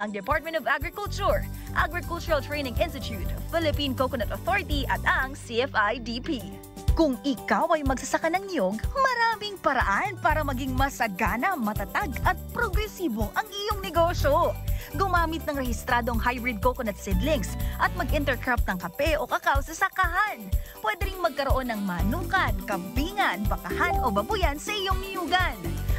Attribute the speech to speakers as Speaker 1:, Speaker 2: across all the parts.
Speaker 1: ang Department of Agriculture, Agricultural Training Institute, Philippine Coconut Authority at ang CFIDP. Kung ikaw ay magsasaka ng niyog, maraming paraan para maging masagana, matatag at progresibo ang iyong negosyo. Gumamit ng rehistradong hybrid coconut seedlings at mag-intercrop ng kape o kakao sa sakahan. Pwede ring magkaroon ng manukan, kambingan, bakahan o babuyan sa iyong niyugan.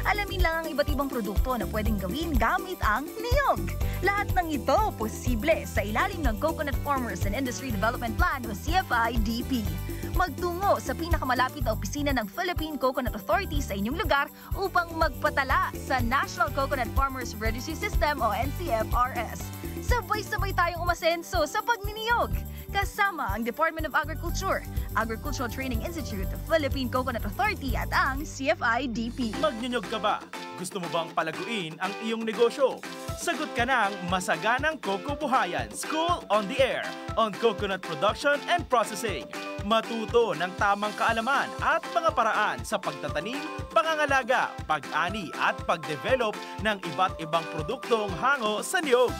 Speaker 1: Alamin lang ang iba't ibang produkto na pwedeng gawin gamit ang niyog. Lahat ng ito posible sa ilalim ng Coconut Farmers and Industry Development Plan o CFIDP. Magtungo sa pinakamalapit na opisina ng Philippine Coconut Authority sa inyong lugar upang magpatala sa National Coconut Farmers Registry System o NCFRS. Sabay-sabay tayong umasenso sa pagniniyog. Kasama ang Department of Agriculture, Agricultural Training Institute, Philippine Coconut Authority at ang CFIDP.
Speaker 2: Magnyonyog ka ba? Gusto mo bang palaguin ang iyong negosyo? Sagot ka ng Masaganang Coco Buhayan School on the Air on Coconut Production and Processing. Matuto ng tamang kaalaman at mga paraan sa pagtatanim, pangangalaga, pag-ani at pag-develop ng iba't ibang produktong hango sa niyog.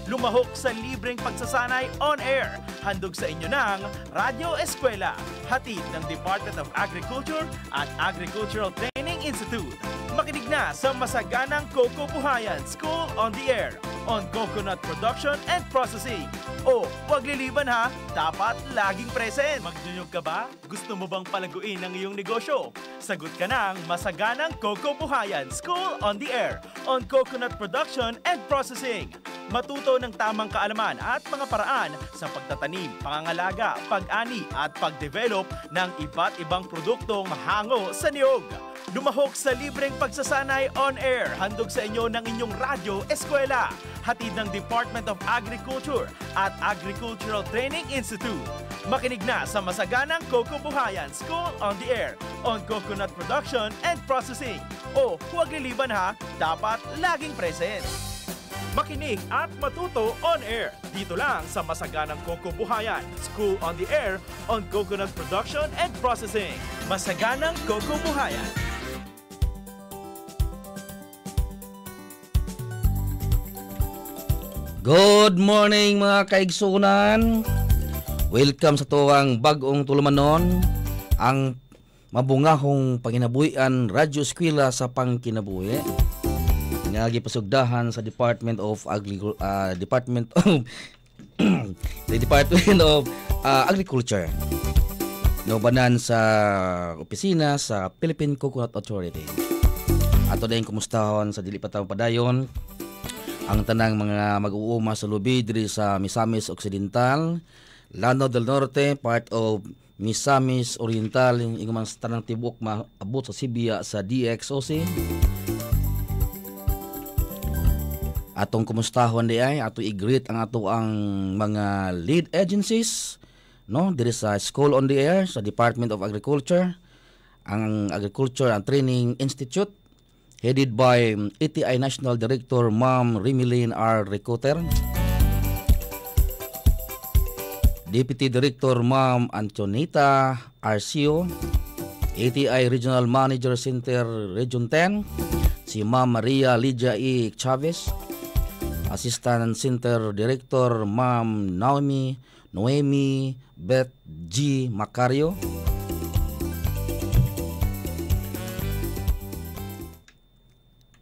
Speaker 2: Lumahok sa libreng pagsasanay on air. Handog sa inyo ng Radyo Eskwela, hatid ng Department of Agriculture at Agricultural Training Institute. Makinig na sa Masaganang Coco Buhayan School on the Air on Coconut Production and Processing. O, huwag liliban ha, dapat laging present. Magnyonyog ka ba? Gusto mo bang palaguin ang iyong negosyo? Sagot ka ng Masaganang Coco Buhayan School on the Air on Coconut Production and Processing. Matuto ng tamang kaalaman at mga paraan sa pagtatanim, pangangalaga, pag-ani at pag-develop ng iba't ibang produktong hango sa niyog. Lumahok sa libreng pagsasanay on air. Handog sa inyo ng inyong Radyo Eskwela. Hatid ng Department of Agriculture at Agricultural Training Institute. Makinig na sa Masaganang Coco Buhayan School on the Air on Coconut Production and Processing. O huwag liliban ha, dapat laging present. Makinig at matuto on air. Dito lang sa Masaganang Coco Buhayan School on the Air on Coconut Production and Processing. Masaganang Coco Buhayan.
Speaker 3: Good morning mga kaigsunan. Welcome sa tuwang bagong tulumanon, ang mabungahong panginabuhian Radyo Eskwela sa pangkinabuhi. Nga gipasugdahan sa Department of Agriculture. Naubanan sa opisina sa Philippine Coconut Authority. Ato din kumustahon sa dili pa tayo padayon ang tanang mga mag-uuma sa lubi diri sa Misamis Occidental, Lanao del Norte, part of Misamis Oriental, ingumang tanang tibok maabot sa Sibia sa DXOC. Atong kumustahon di ay ato i-greet ang ato ang mga lead agencies no diri sa School on the Air sa Department of Agriculture, ang Agriculture and Training Institute headed by ETI National Director Ma'am Rimilene R. Ricoter, Deputy Director Ma'am Antonita Arcio, ETI Regional Manager Center Region 10 si Ma'am Maria Lydia E. Chavez, Assistant Center Director Ma'am Noemi Beth G. Macario,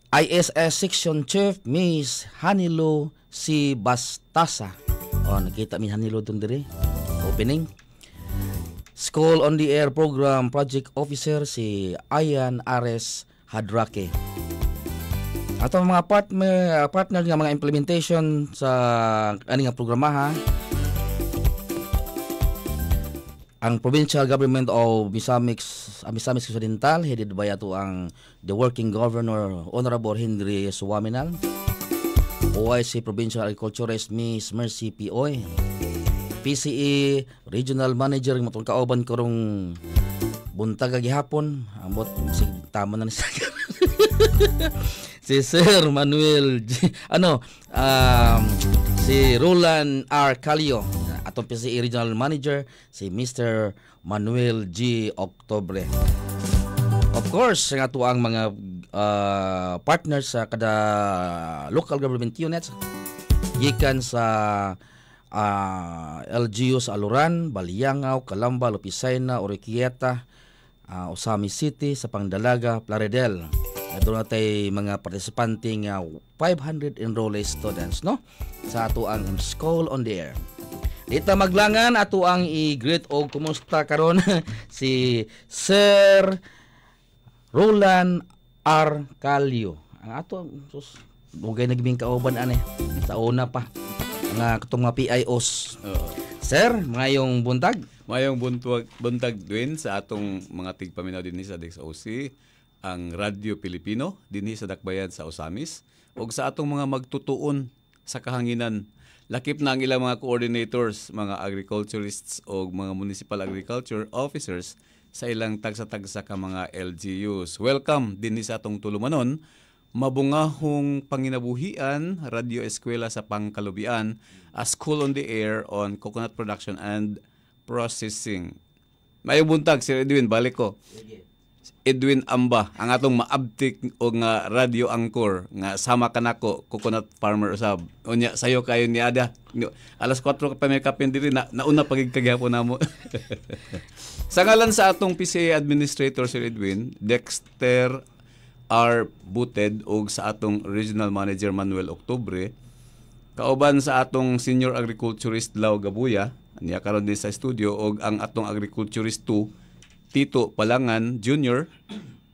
Speaker 3: ISS Section Chief Miss Hanilo C. Bastasa. Nakita mi Hanilo dun dire. Opening. School on the Air Program Project Officer si Ayan Ares Hadrake. Ato mga partner nga mga implementation sa ani nga programaha, ang Provincial Government of Misamis Occidental headed by ato ang the Working Governor Honorable Henry Suwaminal, OIC Provincial Agriculturist Miss Mercy Pioy, PCE Regional Manager matong kauban karong buntag gihapon ambot sig tama na ni si Sir Manuel si Roland R. Calio, atong PCE Regional Manager si Mr. Manuel G. Octobre. Of course, nga to ang mga partners sa kada local government units gikan sa LGU sa Aluran, Baliangaw, Calamba, Lupisayna, Oroquieta, Osami City, sa Pangdalaga, Plaridel. Doon natay mga participante nga 500 enrollee students, no? Sa ato ang School on the Air. Dito maglangan ato ang i-greet og kumusta karon si Sir Roland R. Calio. Ang ato dugay nagbing kauban ani sa una pa nga katong mga PIOs. Sir, mayong buntag.
Speaker 4: Mayong buntag din sa atong mga tigpaminaw dinhi sa DXOC, ang Radyo Pilipino dinhi sa Dakbayan sa Osamis, ug sa atong mga magtutuon sa kahanginan. Lakip na ang ilang mga coordinators, mga agriculturists o mga municipal agriculture officers sa ilang tagsa-tagsa ka mga LGUs. Welcome din sa atong tulumanon. Mabungahong panginabuhian, Radio Eskwela sa Pangkalubian, a School on the Air on Coconut Production and Processing. Mayong buntag, Sir Edwin, balik ko. Edwin Amba, ang atong maabtik o nga radio anchor nga sama ka nako, coconut farmer usab. Unya sayo kayo ni Ada. Alas 4 ka pa may kapin diri nauna pagig kagyapon namo. Sa ngalan sa atong PCA Administrator Sir Edwin, Dexter R. Buted ug sa atong Regional Manager Manuel Octubre, kauban sa atong Senior Agriculturist Lau Gabuya, niya karon din sa studio ug ang atong Agriculturist 2 Tito Palangan Jr.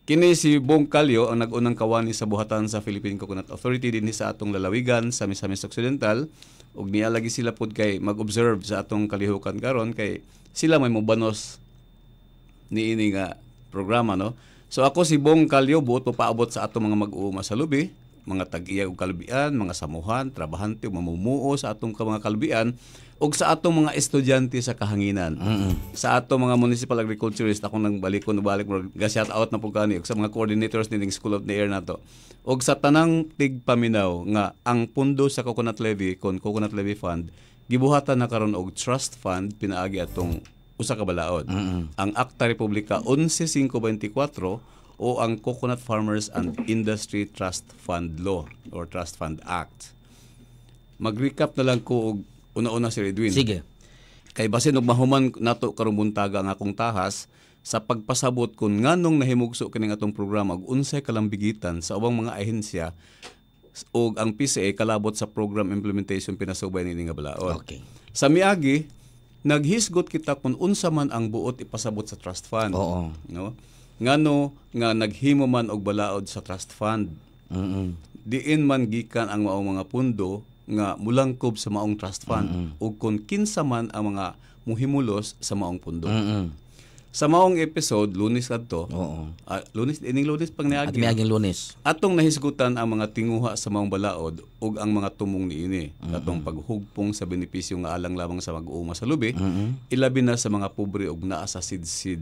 Speaker 4: Kini si Bong Calio ang nag-unang kawani sa buhatan sa Philippine Coconut Authority dinhi sa atong lalawigan sa Misamis Occidental, ug niya lagi sila pud kay mag-observe sa atong kalihukan karon kay sila may mobanos niini nga programa, no. So ako si Bong Calio, buot paabot sa atong mga mag-uuma sa lubi, mga tag-iya ug kalubian, mga samuhan, trabahante ug mamumuo sa atong mga kalubian ug sa atong mga estudyante sa kahanginan. Sa atong mga municipal agriculturist, ako nang balik ga-shout out na po kani ug sa mga coordinators ning School of the Air nato. Ug sa tanang tigpaminaw nga ang pundo sa Coconut Levy kon Coconut Levy Fund gibuhatan na karon og trust fund pinaagi atong usa ka balaod. Ang Akta Republika 11524 o ang Coconut Farmers and Industry Trust Fund Law or Trust Fund Act. Mag-recap na lang ko og una-una si Edwin.
Speaker 3: Sige.
Speaker 4: Kay basin og mahuman nato karong buntaga ang akong tahas sa pagpasabot kung nganong nahimugso kining atong programa ug unsay kalambigitan sa ubang mga ahensya ug ang PCA kalabot sa program implementation pinasubay ni nga balaod.
Speaker 3: Okay.
Speaker 4: Sa miagi naghisgot kita kung unsa man ang buot ipasabot sa trust fund.
Speaker 3: Oo.
Speaker 4: No? Ngano nga naghimo man og balaod sa trust fund. Diin man gikan ang maong mga pundo nga mulangkob sa maong trust fund ug kung kinsa man ang mga muhimulos sa maong pundo. Sa maong episode Lunes adto. Lunes pang niagi.
Speaker 3: Miaging Lunes.
Speaker 4: Atong nahisgutan ang mga tinguha sa maong balaod ug ang mga tumong niini. Katong paghugpong sa benepisyo nga alang lamang sa mag-uuma sa lubi, ilabi na sa mga pobre ug naa sa sidsid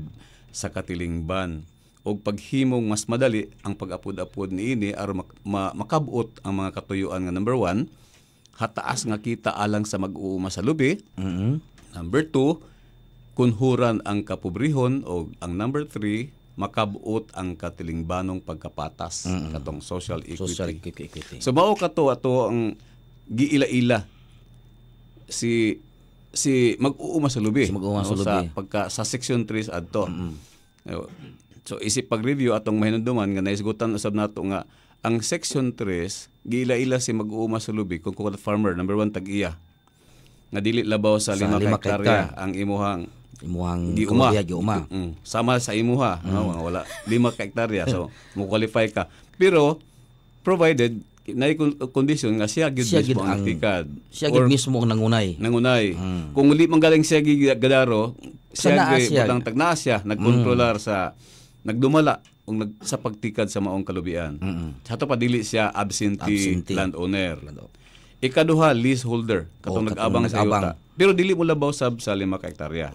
Speaker 4: sa katilingban. Og paghimong mas madali ang pag-apod-apod niini aron makabot ang mga katuyuan nga number 1, hataas nga kita alang sa mag-uuma sa lubi. Number 2, kunhuran ang kapobrehon o ang number 3, makabuot ang katilingbanong pagkapatas katong social equity.
Speaker 3: Social equity.
Speaker 4: So mao kato ato ang giila-ila si mag-uuma sa lubi.
Speaker 3: Si mag-uuma sa lubi.
Speaker 4: Sa section 3 adto. So isip pag-review atong mahinumduman nga naisgutan usab nato nga ang section 3 giila-ila si mag-uuma sa lubi kung coconut farmer number 1 tag-iya nga dili labaw sa 5 hektarya ang imuhang giuma. Sama sa imuha, no? Wala 5 hektarya so mo qualify ka. Pero provided na condition nga siya gyud mismo ang tikad.
Speaker 3: Siya gyud mismo ang nangunay.
Speaker 4: Kung uli manggaling siya gigadaro, siya gyud tagna siya nagkontrolar sa nagdumala sa pagtikad sa maong kalubian. Sa ato pa dili siya absentee landowner. Ikaduha, leaseholder, katong nag-abang sa yuta. Pero dili mo labaw sab sa 5 ka hektarya.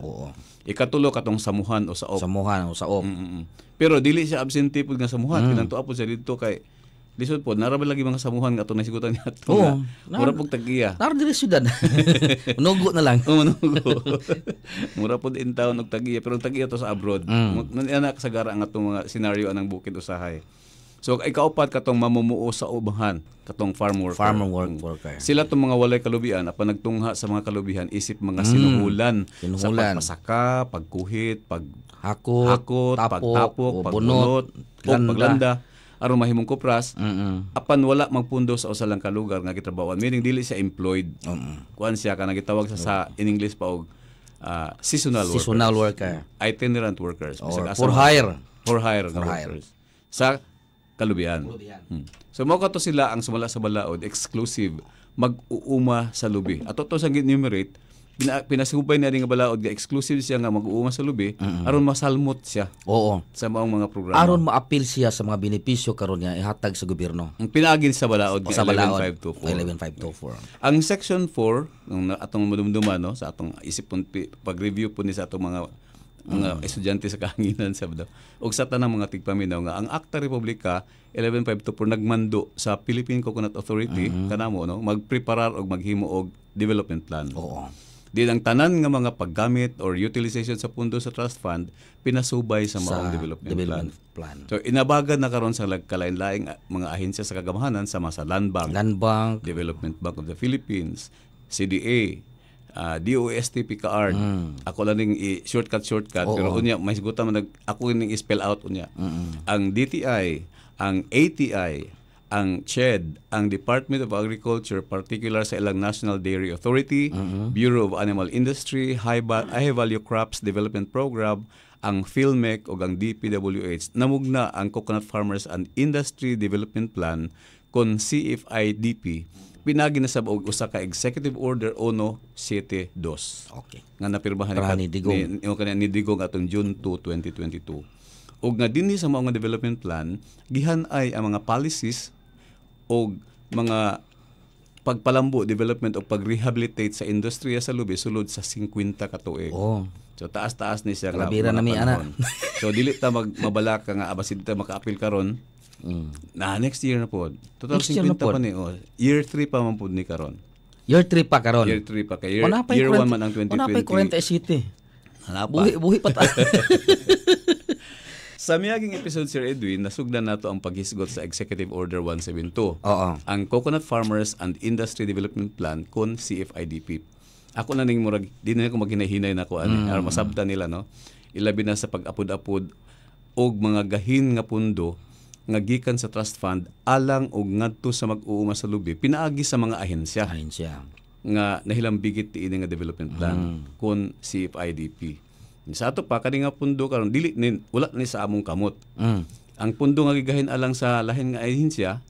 Speaker 4: Ikatulo katong samuhan o saop. Pero dili siya absentee pud nga samuhan, kinantuwa po siya dito kay lisod po, narabal lagi mga samuhan nga ito nasigutan niya ito. Mura pong tag-iya.
Speaker 3: Naroon din syudad. Manugo na lang.
Speaker 4: Manugo. Mura po din taon og tag-iya. Pero tag-iya to sa abroad. Anak sa gara ang itong mga senaryo anang bukid usahay. So ikaupat katong mamumuo sa ubahan, katong farmer
Speaker 3: worker.
Speaker 4: Sila tong mga walay kalubian apan nagtungha sa mga kalubihan isip mga sinuhulan sa pagpasaka, pagkuhit, hakot, pagtapok, pagbunot, o paglanda aron mahimong kupras. Apan wala magpundo sa usa lang ka lugar nga gitrabahoan, meaning dili siya employed. Kuan siya kanang gitawag sa in English pa og seasonal
Speaker 3: worker,
Speaker 4: itinerant workers,
Speaker 3: for hire
Speaker 4: workers sa kalubian. So mao kato sila ang sumala sa balaod exclusive mag-uuma sa lubi. Ato to sa enumerate pinasubay na rin nga balaod nga exclusive siya nga mag-uuma sa lubi aron masalmot siya. Sa maong mga programa.
Speaker 3: Aron ma-appeal siya sa mga benepisyo karon nga ihatag sa gobyerno.
Speaker 4: Ang pinaagin sa balaod nga
Speaker 3: 11524.
Speaker 4: Ang section 4 ng atong madumduman no sa atong isipon pag-review po ni sa atong mga estudyante sa kahanginan sabdo ug sa tanang mga tigpaminaw nga ang Acta Republica 11524 nagmando sa Philippine Coconut Authority kanamo no magpreparar og maghimo og development plan. Di ang tanan nga mga paggamit or utilization sa pundo sa trust fund pinasubay sa maong development plan. So inabagan na karon sa kalain-laing mga ahensya sa kagamahanan sama sa Land Bank, Development Bank of the Philippines, CDA, DOST PCARD. Ako lang ning shortcut pero unya may sigutan man ako ning spell out unya. Ang DTI, ang ATI, ang CHED, ang Department of Agriculture, particular sa ilang National Dairy Authority, Bureau of Animal Industry, High Value Crops Development Program, ang PhilMec o ang DPWH, namugna ang Coconut Farmers and Industry Development Plan kon CFIDP, pinagi na sa usa ka Executive Order 172.
Speaker 3: Okay.
Speaker 4: Nga napirmahan
Speaker 3: ni
Speaker 4: Digong atong June 2, 2022. Ug nga dinhi sa mga development plan, gihan ay ang mga policies o mga pagpalambo, development o pag-rehabilitate sa industriya sa lubi sulod sa 50 ka tuig. So taas-taas ni siya.
Speaker 3: Kalabira na mi ana.
Speaker 4: So dili ta mabala ka nga abasid ta maka-appeal karon. Next year na po. Total 50 pa ni. Year 3 pa man po ni karon.
Speaker 3: Year 3 pa karon.
Speaker 4: Year 3 pa kay year 1 man ang 2020.
Speaker 3: Unapay 47.
Speaker 4: Hanapa.
Speaker 3: Buhi pa ta.
Speaker 4: Sa miyaging episode, Sir Edwin, nasugdan nato ang paghisgot sa Executive Order 172. Ang Coconut Farmers and Industry Development Plan kon CFIDP. Ako na ning murag di na ko maghinahinay na ko ani aron masabtan nila no. Ilabi na sa pag-apod-apod og mga gahin nga pundo nga gikan sa trust fund alang og ngadto sa mag-uuma sa lubi pinaagi sa mga ahensya nga nahilambigit ti ini nga development plan kon CFIDP. Sa ato pa kani nga pundo karon dili wala ni sa among kamot. Ang pundo nga gigahin alang sa lahin nga ahensya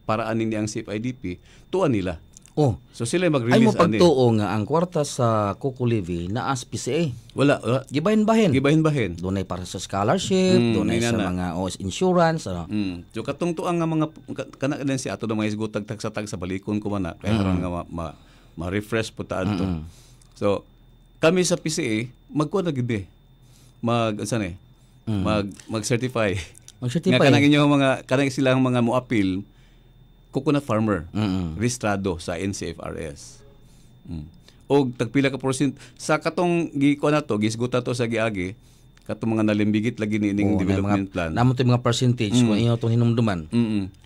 Speaker 4: para aning ni ang CFIDP tuan nila. So sila mag-release
Speaker 3: ay mo pagtuo nga ang kwarta sa Coco Levy naa sa PCA.
Speaker 4: Wala.
Speaker 3: Gibahin-bahin.
Speaker 4: Dunay
Speaker 3: para sa scholarship, dunay sa mga insurance.
Speaker 4: So katong tuang nga mga kana din si ato mga isgutag tag sa balikon ko man kaya karon nga ma-refresh po ta adto. So kami sa PCA magkuha na gid mag-certify. Nga kanang inyo mga kanang silang mga mo-appeal coconut farmer registrado sa NCFRS. Og tagpila ka percent sa katong gikuan nato gisguta to sa giagi katong mga nalimbigit lagi ni ining development plan.
Speaker 3: Namo to mga percentage kung inyo tong hinumduman.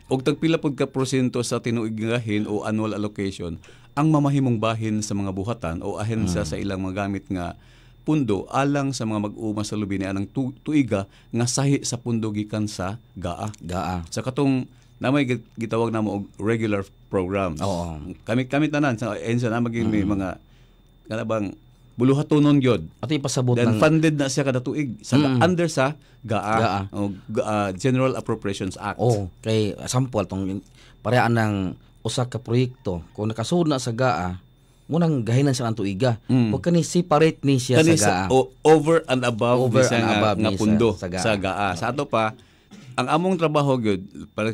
Speaker 4: Og tagpila pud ka porsyento sa tinuigahin o annual allocation ang mamahimong bahin sa mga buhatan o ahensya sa ilang mga gamit nga pundo alang sa mga mag-uuma sa lubi ni anang tuiga nga sahi sa pundo gikan sa GAA. Sa katong namay gitawag namo og regular programs. Kami tanan sa ensya na maging may mga kanabang buluhatonon gyud.
Speaker 3: Ato ipasabot
Speaker 4: then funded na siya kada tuig sa under sa GAA o General Appropriations Act.
Speaker 3: Kay sample tong parehas ng usa ka proyekto kung nakasunod na sa GAA munang gahinan sa ang tuiga. Huwag ka ni separate ni siya sa GAA.
Speaker 4: Over and above nga pundo sa GAA. Sa ato pa ang among trabaho gyud para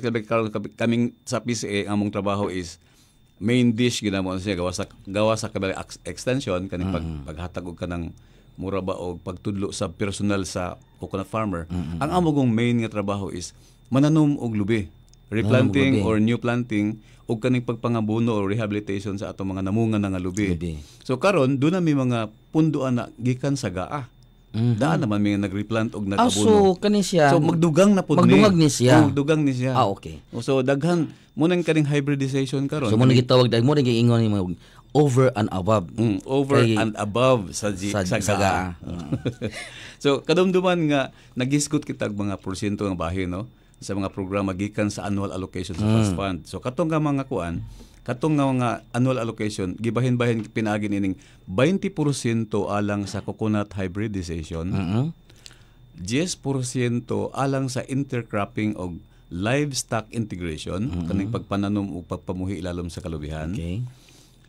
Speaker 4: kaming sa PCA ang among trabaho is main dish ginamo siya gawa sa kabila extension kaning paghatag og kanang mura ba og pagtudlo sa personal sa coconut farmer. Ang among main nga trabaho is mananom og lubi, replanting or new planting og kaning pagpangabuno or rehabilitation sa atong mga namunga nga lubi. So karon do na may mga punduan na gikan sa GAA. Daan naman may nag-replant og
Speaker 3: Ah,
Speaker 4: nag-abono.
Speaker 3: so kani siya.
Speaker 4: So magdugang na pud
Speaker 3: Magdungag ni siya.
Speaker 4: Magdugang ni siya.
Speaker 3: Ah, okay.
Speaker 4: So daghan mo nang kaning hybridization karon.
Speaker 3: So mo gitawag dag mo giingon ni mo over and above.
Speaker 4: Over
Speaker 3: Kay-
Speaker 4: and above sa
Speaker 3: saga.
Speaker 4: So kadumduman nga nagisgot kita og mga porsyento ng bahin no sa mga programa gikan sa annual allocation sa trust fund. So katong nga mga kuan, katong nga mga annual allocation gibahin-bahin pinaagi nining 20% alang sa coconut hybridization. 10% alang sa intercropping o livestock integration, kaning pagpananom o pagpamuhi ilalom sa kalubihan.
Speaker 3: Okay.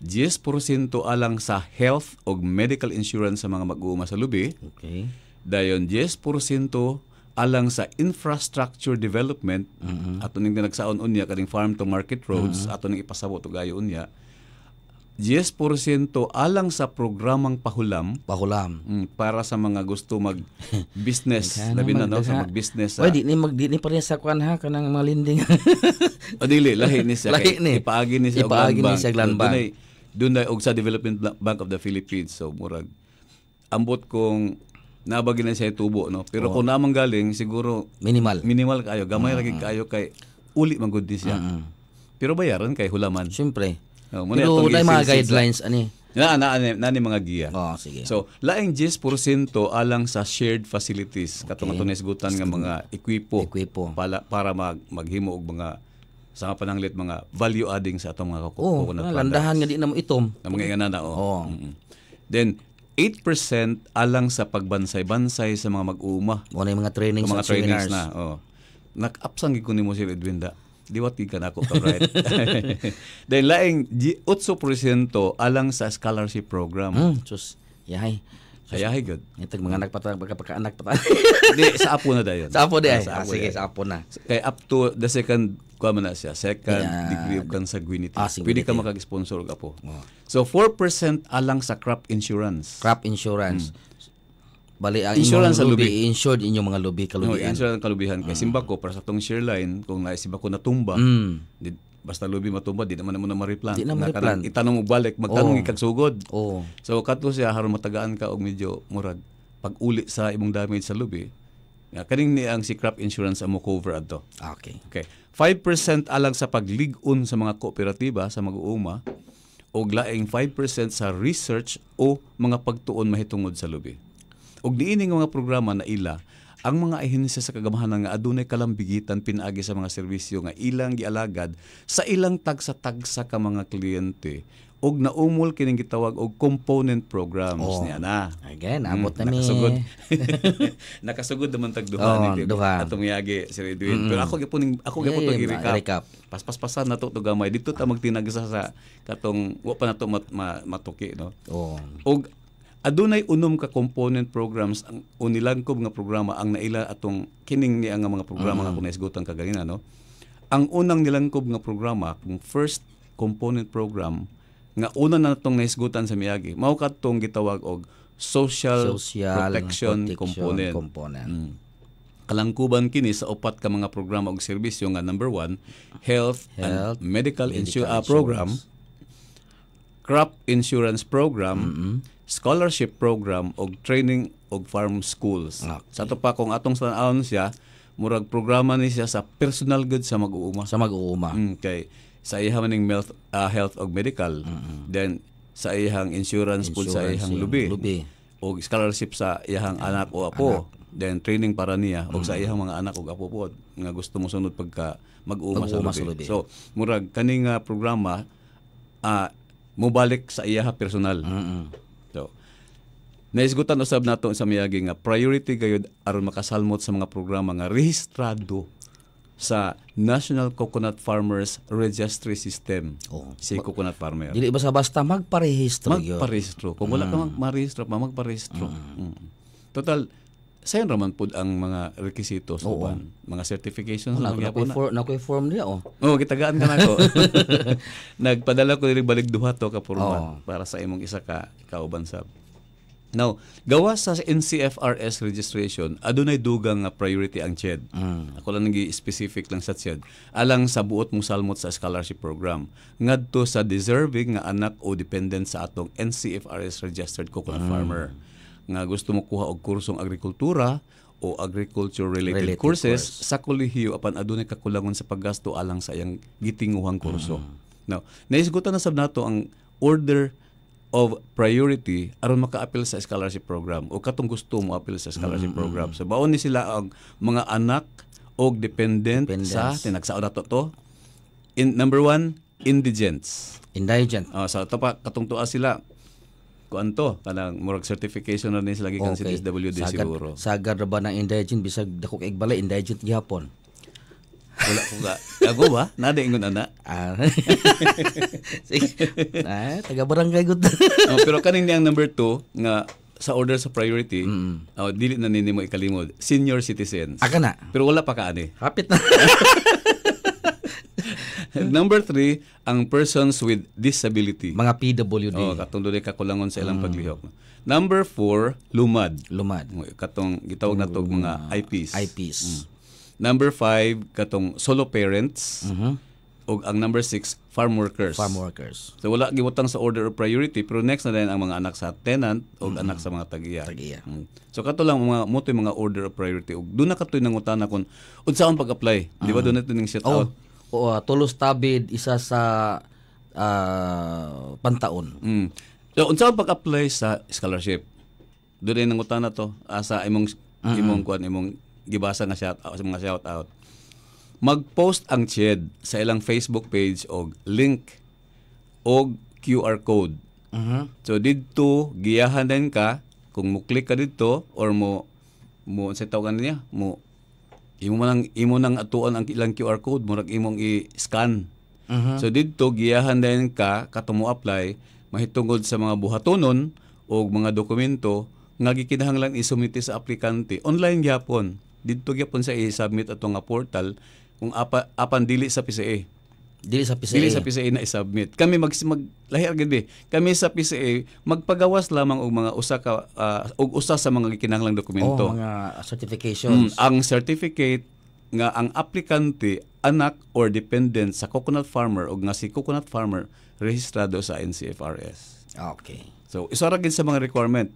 Speaker 4: 10% alang sa health o medical insurance sa mga mag-uuma sa lubi.
Speaker 3: Okay.
Speaker 4: Dayon 10% alang sa infrastructure development ato ning nagsaon unya kaning farm to market roads ato ning ipasabot og ayo unya. 10% alang sa programang pahulam
Speaker 3: Pahulam.
Speaker 4: para sa mga gusto mag-business, labi na no, sa mag-business.
Speaker 3: Oy, di ni pareha sa kuan ha kanang mga lending.
Speaker 4: O dili, lahi ni siya.
Speaker 3: Lahi ni.
Speaker 4: Ipaagi ni siya
Speaker 3: Ipaagi ni siya Gland Bank.
Speaker 4: Dunay og sa Development Bank of the Philippines. So murag ambot kong nabagi na siya tubo no. Pero kung namang galing siguro
Speaker 3: Minimal.
Speaker 4: kayo, gamay ra gid kayo kay uli man gud ni siya. Pero bayaran kay hulaman.
Speaker 3: Siyempre.
Speaker 4: Oh, muna
Speaker 3: Pero
Speaker 4: itong
Speaker 3: na mga
Speaker 4: isilsid
Speaker 3: guidelines ani.
Speaker 4: Na mga giya.
Speaker 3: Oh, sige.
Speaker 4: So, laing 10% alang sa shared facilities. Katong ato nisgutan nga mga ekwipo. Para maghimo og mga sa pananglit mga value adding sa atong mga coconut products.
Speaker 3: Landahan nga di na mo itom.
Speaker 4: Na mga ingana na. Then 8% alang sa pagbansay-bansay sa mga mag-uuma.
Speaker 3: Mo na yung mga trainings
Speaker 4: Mga
Speaker 3: at
Speaker 4: trainings
Speaker 3: seminars.
Speaker 4: na. Nak-apsang gid ko nimo si Edwinda. Diwati ka na ako ka right. Then laing 8% alang sa scholarship program.
Speaker 3: Sus. Yahay.
Speaker 4: Ayahay good.
Speaker 3: Itag mga anak pagkaanak pata.
Speaker 4: Di sa apo na dayon.
Speaker 3: Sa apo di ay.
Speaker 4: Sige,
Speaker 3: Sa apo na.
Speaker 4: Kay up to the second kuha man na siya, second
Speaker 3: Yeah.
Speaker 4: degree of consanguinity.
Speaker 3: Sanguinity.
Speaker 4: Pwede ka makag-sponsor og apo. So 4% alang sa crop insurance.
Speaker 3: Crop insurance. Bali ang
Speaker 4: Insurance sa
Speaker 3: inyong
Speaker 4: lubi.
Speaker 3: insured inyong mga lubi kalubian.
Speaker 4: Insurance kalubihan kay simbako para sa tong share line kung naisiba ko natumba. Basta lubi matumba di naman mo na ma-replant.
Speaker 3: Di na ma-replant.
Speaker 4: Itanong mo balik, magtanong ikag sugod.
Speaker 3: Oh.
Speaker 4: So kadto siya haron matagaan ka og medyo murag pag-uli sa imong damage sa lubi. Kaning ni ang si crop insurance amo cover adto.
Speaker 3: Okay.
Speaker 4: Okay. 5% alang sa paglig-on sa mga kooperatiba sa mag-uuma o laing 5% sa research o mga pagtuon mahitungod sa lubi. Og niining mga programa na ila ang mga ahensya sa kagamahanan nga adunay kalambigitan pinaagi sa mga serbisyo nga ilang gialagad sa ilang tagsa-tagsa ka mga kliyente og naumol kining gitawag og component programs niya na.
Speaker 3: Again, abot na mi.
Speaker 4: Nakasugod. Nakasugod naman tag duha ni
Speaker 3: duha.
Speaker 4: atong yagi Sir Edwin. Pero ako gyapon i-recap. Paspasan na to gamay dito ta magtinagsa sa katong wa pa nato matuki no. Og adunay unom ka component programs ang unilangkob nga programa ang naila atong kining ni nga mga programa nga kunaisgutan kaganina no. Ang unang nilangkob nga programa, kung first component program nga una na natong naisgutan sa miagi, mao kadtong gitawag og social protection component. Kalangkuban kini sa upat ka mga programa og serbisyo nga number 1, health and medical insurance program, crop insurance program, scholarship program og training og farm schools. Sa to pa kung atong san-aon siya, murag programa ni siya sa personal goods sa mag-uuma. Okay. Sa iyang maning health og medical. Then sa iyang insurance po sa iyang lubi. O scholarship sa iyang anak o apo. Then training para niya o sa iyang mga anak o apo po nga gusto mo sunod pagka mag-uuma sa lubi. So murag kaning programa mubalik sa iya personal. So naisgutan usab nato sa miyagi nga priority gayud aron makasalmot sa mga programa nga rehistrado sa National Coconut Farmers Registry System. Si Coconut Farmer.
Speaker 3: Dili basta-basta magparehistro gyud.
Speaker 4: Magparehistro. Kung wala ka magparehistro, magparehistro. Total sayon raman pud ang mga requisitos uban, mga certifications na gyapon
Speaker 3: na. Nakoy form niya
Speaker 4: gitagaan ka nako. Nagpadala ko diri balik duha to ka forma para sa imong isa ka kauban sab. Now, gawas sa NCFRS registration, adunay dugang nga priority ang CHED. Ako lang nagi-specific lang sa CHED. Alang sa buot mong salmot sa scholarship program. Ngadto sa deserving nga anak o dependent sa atong NCFRS registered coconut farmer. nga gusto mo kuha og kursong agrikultura o agriculture-related
Speaker 3: Related
Speaker 4: courses
Speaker 3: course.
Speaker 4: sa kolehiyo apan adunay kakulangon sa paggasto alang sa iyang gitinguhang kurso. Now, naisgutan na sab nato ang order of priority aron maka-appeal sa scholarship program o katong gusto mo appeal sa scholarship program. So baon ni sila ang mga anak o dependent sa tinagsaon nato to. Number 1, indigents.
Speaker 3: Indigent.
Speaker 4: Sa ito pa katong tuwa sila kuan to kanang murag certification na ni sila gikan sa DSWD siguro.
Speaker 3: Sagad ra ba ng indigent bisag dako kay balay indigent gihapon.
Speaker 4: Wala ko ga. Ako ba? Nada ingon ana.
Speaker 3: Sige. Taga barangay gud.
Speaker 4: Pero kaning niyang number 2 nga sa order sa priority, dili na nimo ikalimod, senior citizens.
Speaker 3: Aka na.
Speaker 4: Pero wala pa kaani.
Speaker 3: Hapit na.
Speaker 4: Number 3, ang persons with disability.
Speaker 3: Mga PWD.
Speaker 4: Katong doon kakulangon sa ilang paglihok. Number 4, lumad.
Speaker 3: Lumad.
Speaker 4: Katong gitawag na to mga IPs.
Speaker 3: IPs.
Speaker 4: Number 5, katong solo parents. O ang number 6, farm workers.
Speaker 3: Farm workers.
Speaker 4: So wala giwutang sa order of priority pero next na din ang mga anak sa tenant o anak sa mga tagiya. So kato lang mga motoy mga order of priority ug doon na katoy nangutana kon unsaon pag-apply. Di ba doon nato ning shout out.
Speaker 3: Tulos tabid isa sa pantaon.
Speaker 4: So unsaon pag-apply sa scholarship? Doon din nangutana to sa imong imong gibasa nga shout out sa mga shout out. Mag-post ang CHED sa ilang Facebook page og link og QR code. So didto giyahan din ka kung mo click ka didto or mo sa tawagan niya mo imo nang atuon ang ilang QR code murag imong i-scan. So didto giyahan din ka katong mo apply mahitungod sa mga buhatonon o mga dokumento nga gikinahanglan isumite sa aplikante online gyapon. Didto gyapon sa i-submit ato nga portal kung apan dili sa PCA. Dili sa PCA na i-submit. Kami lahi agad kami sa PCA magpagawas lamang og mga usa sa mga gikinahanglang dokumento.
Speaker 3: Mga certifications.
Speaker 4: Ang certificate nga ang aplikante anak or dependent sa coconut farmer o nga si coconut farmer rehistrado sa NCFRS.
Speaker 3: Okay.
Speaker 4: So isa ra gid sa mga requirement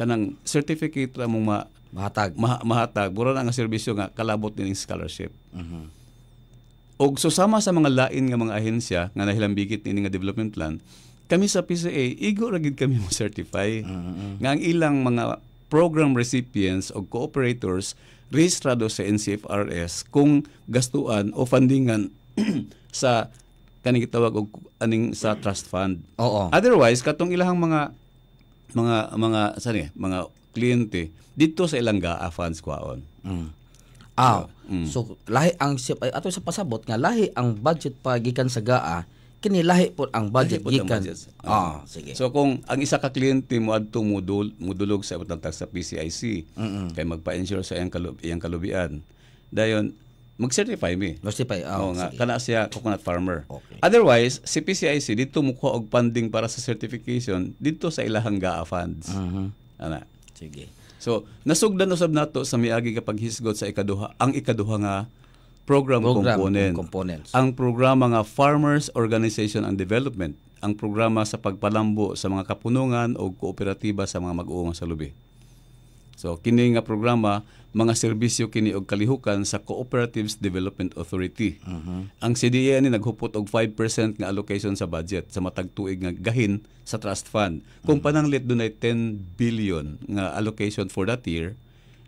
Speaker 4: kanang certificate ra mong mahatag bura na nga serbisyo nga kalabot ning scholarship. Og susama sa mga lain nga mga ahensya nga nahilambigit ini nga development plan, kami sa PCA igo ra gid kami mo certify nga ang ilang mga program recipients o cooperators rehistrado sa NCFRS kung gastuan o fundingan sa kaning gitawag og aning sa trust fund. Otherwise katong ilahang mga kliyente dito sa ilang GAA funds kwaon.
Speaker 3: So lahi ang ato sa pasabot nga lahi ang budget pagikan sa GAA kini lahi po ang budget gikan. Sige.
Speaker 4: So kung ang isa ka kliyente mo adto mudulog sa utang tax sa PCIC kay magpa-insure sa iyang kalubian. Dayon mag-certify mi. Kana siya coconut farmer.
Speaker 3: Okay.
Speaker 4: Otherwise, si PCIC dito mukuha og funding para sa certification dito sa ilahang GAA funds. Ana.
Speaker 3: Sige.
Speaker 4: So, nasugdan usab nato sa miagi kapag hisgot sa ikaduha nga program components. Ang programa nga Farmers Organization and Development, ang programa sa pagpalambo sa mga kapunungan o kooperatiba sa mga mag-uong sa lubi. So, kini nga programa, mga serbisyo kini og kalihukan sa Cooperatives Development Authority. Ang CDA ni naghupot og 5% nga allocation sa budget sa matag tuig nga gahin sa trust fund. Kung pananglit dunay 10 billion nga allocation for that year,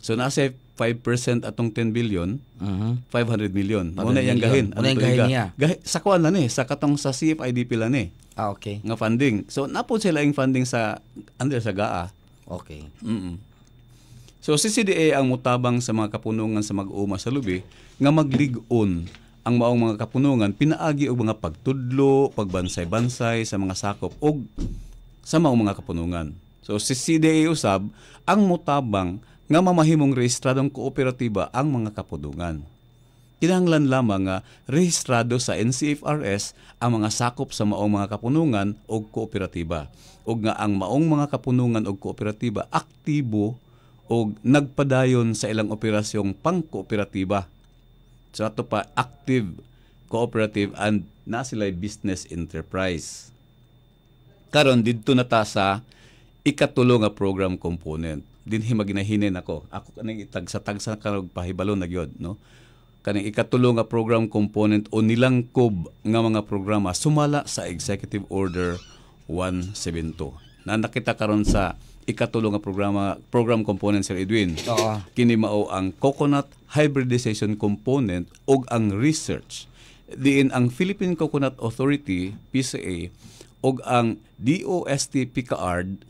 Speaker 4: so nasa 5% atong 10 billion, 500 million. Muna yang gahin.
Speaker 3: Muna yang gahin niya.
Speaker 4: Sa kuan lang sa katong sa CFIDP lang
Speaker 3: okay.
Speaker 4: Nga funding. So napod sila yung funding sa under sa GAA.
Speaker 3: Okay.
Speaker 4: So si CDA ang mutabang sa mga kapunungan sa mag-uuma sa lubi nga maglig-on ang maong mga kapunungan pinaagi og mga pagtudlo, pagbansay-bansay sa mga sakop og sa maong mga kapunungan. So si CDA usab ang mutabang nga mamahimong rehistradong kooperatiba ang mga kapunungan. Kinahanglan lamang nga rehistrado sa NCFRS ang mga sakop sa maong mga kapunungan og kooperatiba ug nga ang maong mga kapunungan og kooperatiba aktibo o nagpadayon sa ilang operasyong pang-kooperatiba. So ato pa, active, cooperative, and na sila'y business enterprise. Karon didto na ta sa ikatulo nga program component. Dinhi maginahinin ako kaning tagsa-tagsa kanog pahibalo na gyud, no? Kaning ikatulo nga program component o nilangkob nga mga programa sumala sa Executive Order 172. Na nakita karon sa ikatulo nga program component, Sir Edwin.
Speaker 3: Oo.
Speaker 4: Kini mao ang coconut hybridization component ug ang research. Diin ang Philippine Coconut Authority, PCA, ug ang DOST PICAARD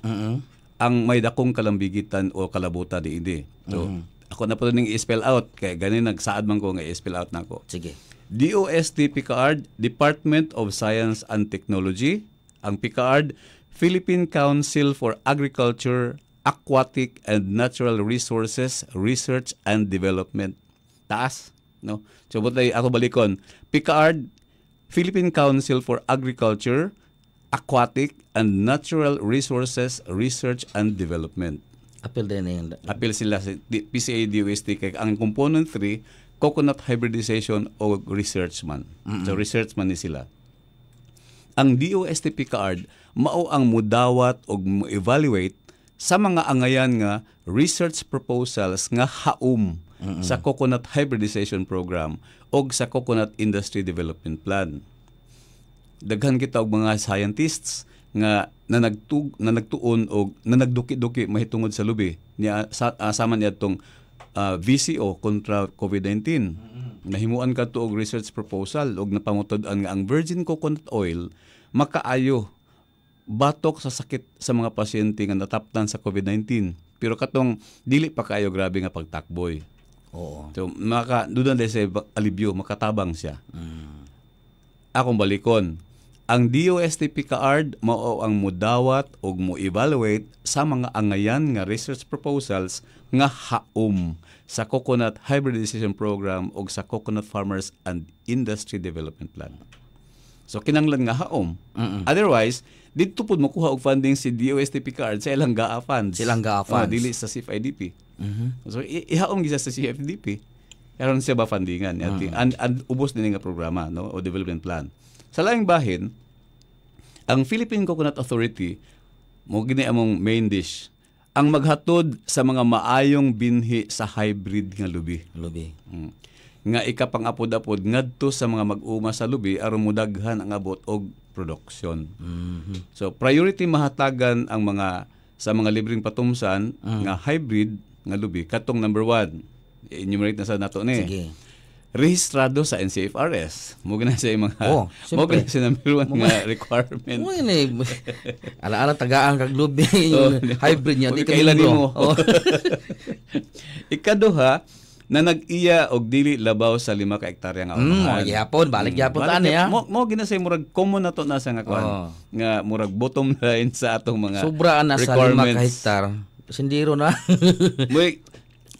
Speaker 4: ang may dakong kalambigitan o kalabuta diini. So, ako na po ning i-spell out kay ganin nagsaad man ko nga i-spell out nako.
Speaker 3: Sige.
Speaker 4: DOST PICAARD, Department of Science and Technology. Ang PICAARD, Philippine Council for Agriculture, Aquatic and Natural Resources, Research and Development. Taas, no? So butay ako balikon. PICAARD, Philippine Council for Agriculture, Aquatic and Natural Resources, Research and Development.
Speaker 3: Apil din yun.
Speaker 4: Apil sila sa PCA DOST kay ang component 3 coconut hybridization o research man. So research man ni sila. Ang DOST PICAARD mao ang mudawat o mo-evaluate sa mga angayan nga research proposals nga haum sa coconut hybridization program o sa coconut industry development plan. Daghan kita og mga scientists nga nagtuon o nagduki-duki mahitungod sa lubi niya sama niya tong VCO kontra COVID-19. Nahimuan ka to og research proposal og napamutod-an nga ang virgin coconut oil makaayo batok sa sakit sa mga pasyente nga nataptan sa COVID-19. Pero katong dili pa kayo grabe nga pagtakboy.
Speaker 3: Oo.
Speaker 4: So dudan dahil sa alibyo, makatabang siya. Akong balikon, ang DOST PICAARD mao ang mudawat o mo-evaluate sa mga angayan nga research proposals nga haum sa Coconut Hybridization Program o sa Coconut Farmers and Industry Development Plan. So kinanglan nga haum. Otherwise, dito po makuha og funding si DOST PICAARD sa ilang GAA funds.
Speaker 3: Silang GAA funds.
Speaker 4: Dili sa CFIDP. So ihaom gisa sa CFDP. Karon siya ba fundingan and ubos din nga programa, no, o development plan. Sa laing bahin, ang Philippine Coconut Authority mo gini among main dish ang maghatod sa mga maayong binhi sa hybrid nga lubi. Nga ikapang-apod-apod ngadto sa mga mag-uma sa lubi aron mudaghan ang abot og production. So priority mahatagan ang mga sa mga libreng patumsan nga hybrid nga lubi katong number 1. I-enumerate na sa nato ni.
Speaker 3: Sige.
Speaker 4: Rehistrado sa NCFRS. Mo gina sa mga mo
Speaker 3: siyempre.
Speaker 4: gina sa number 1 nga requirement.
Speaker 3: Mo ni ala-ala tagaan kag lubi yung hybrid niya di
Speaker 4: kailan
Speaker 3: mo.
Speaker 4: Ikaduha na nag-iya og dili labaw sa 5 ka hektarya nga unahan.
Speaker 3: Gyapon, balik gyapon ta niya.
Speaker 4: Mo gina sa murag common na to na sa nga kwan. Nga murag bottom line sa atong mga
Speaker 3: sobraan na sa 5 ka hektar. Sindiro na.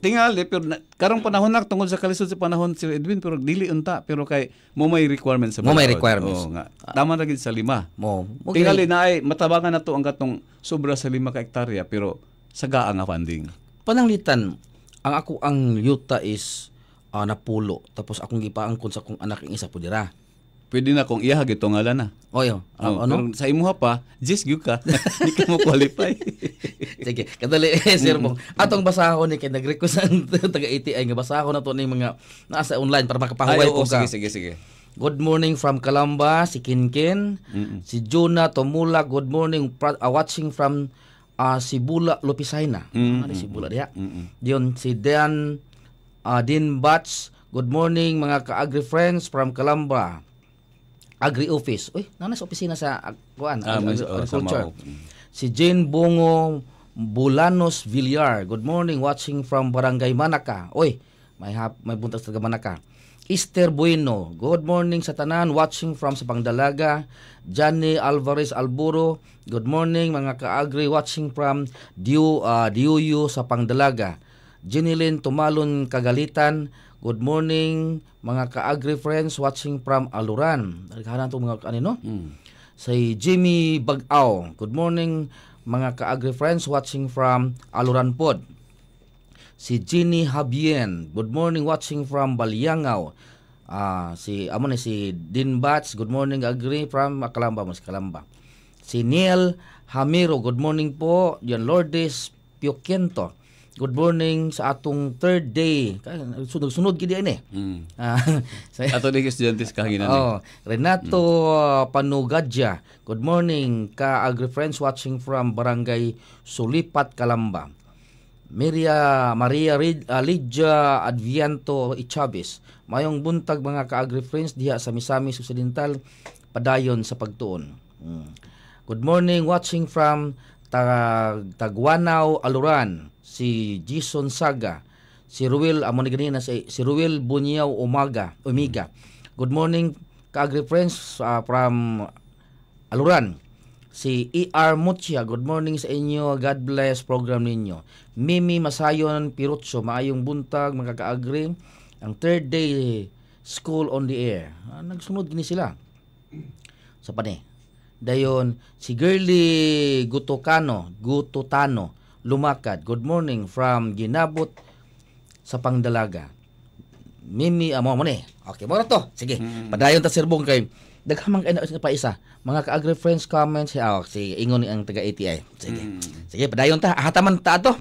Speaker 4: Tingali pero karong panahon na tungod sa kalisod sa panahon Sir Edwin pero dili unta pero kay mo may requirements sa
Speaker 3: mo may requirements.
Speaker 4: Nga. Tama ra gid sa 5.
Speaker 3: Mo.
Speaker 4: Tingali na ay matabangan na to ang katong sobra sa 5 ka hektarya pero sagaa nga funding.
Speaker 3: Pananglitan ang yuta is napulo tapos akong gipaangkon sa akong anak ang isa po dira.
Speaker 4: Pwede na kung iya gito ngalan na.
Speaker 3: Oyo. Ano?
Speaker 4: Pero sa imuha pa, just gyud ka. Di ka mo qualify.
Speaker 3: Sige, kadali sir mo. Atong basahon ni kay nag-request ang taga ATI nga basahon na to ning mga nasa online para makapahuway ko ka.
Speaker 4: Sige.
Speaker 3: Good morning from Calamba, si Kinkin. Si Juna Tomula, good morning watching from Sibula Lopisaina. Sibula diha. Diyon si Dean Batch, good morning mga ka-agri friends from Calamba. Agri office. Uy, nanas opisina sa agriculture. Si Jane Bongo Bulanos Villar. Good morning, watching from Barangay Manaka. Uy, may buntas taga Manaka. Esther Bueno. Good morning sa tanan, watching from sa Pangdalaga. Johnny Alvarez Alburo. Good morning mga ka-agri, watching from Diuyo sa Pangdalaga. Jenilyn Tumalon Kagalitan. Good morning mga ka-agri friends watching from Aluran. Naghahanan to mga kanino? Say Jimmy Bagaw. Good morning mga ka-agri friends watching from Aluran Pod. Si Jenny Habien. Good morning watching from Baliangaw. Si Din Bats. Good morning agri from Kalamba. Si Neil Hamiro, good morning po. Yan Lourdes Pioquento. Good morning sa atong third day. Sunod-sunod gid ini.
Speaker 4: Ato di estudyante kahanginan.
Speaker 3: Renato Panugadja. Good morning ka agri-friends watching from Barangay Sulipat, Calamba. Maria Lydia Adviento Ichabis. Mayong buntag mga ka-agri-friends diha sa Misamis Occidental, padayon sa pagtuon. Good morning watching from Tagwanaw, Aluran. Si Jason Saga, si Ruel si Ruel Bunyaw Omega. Good morning ka-agri-friends from Aluran. Si E.R. Mutia, good morning sa inyo. God bless program ninyo. Mimi Masayon Pirutso, maayong buntag mga ka-agri. Ang third day school on the air. Nagsunod gini sila. Sa pani. Dayon si Girly Gutotano Lumakad. Good morning from Ginabot sa Pangdalaga. Mimi mo ni. Okay, mo to. Sige. Padayon ta sirbong kay daghamang kay pa isa. Mga ka-agri friends comments sige ingon ni ang taga ATI. Sige. Sige, padayon ta. Hataman ta ato.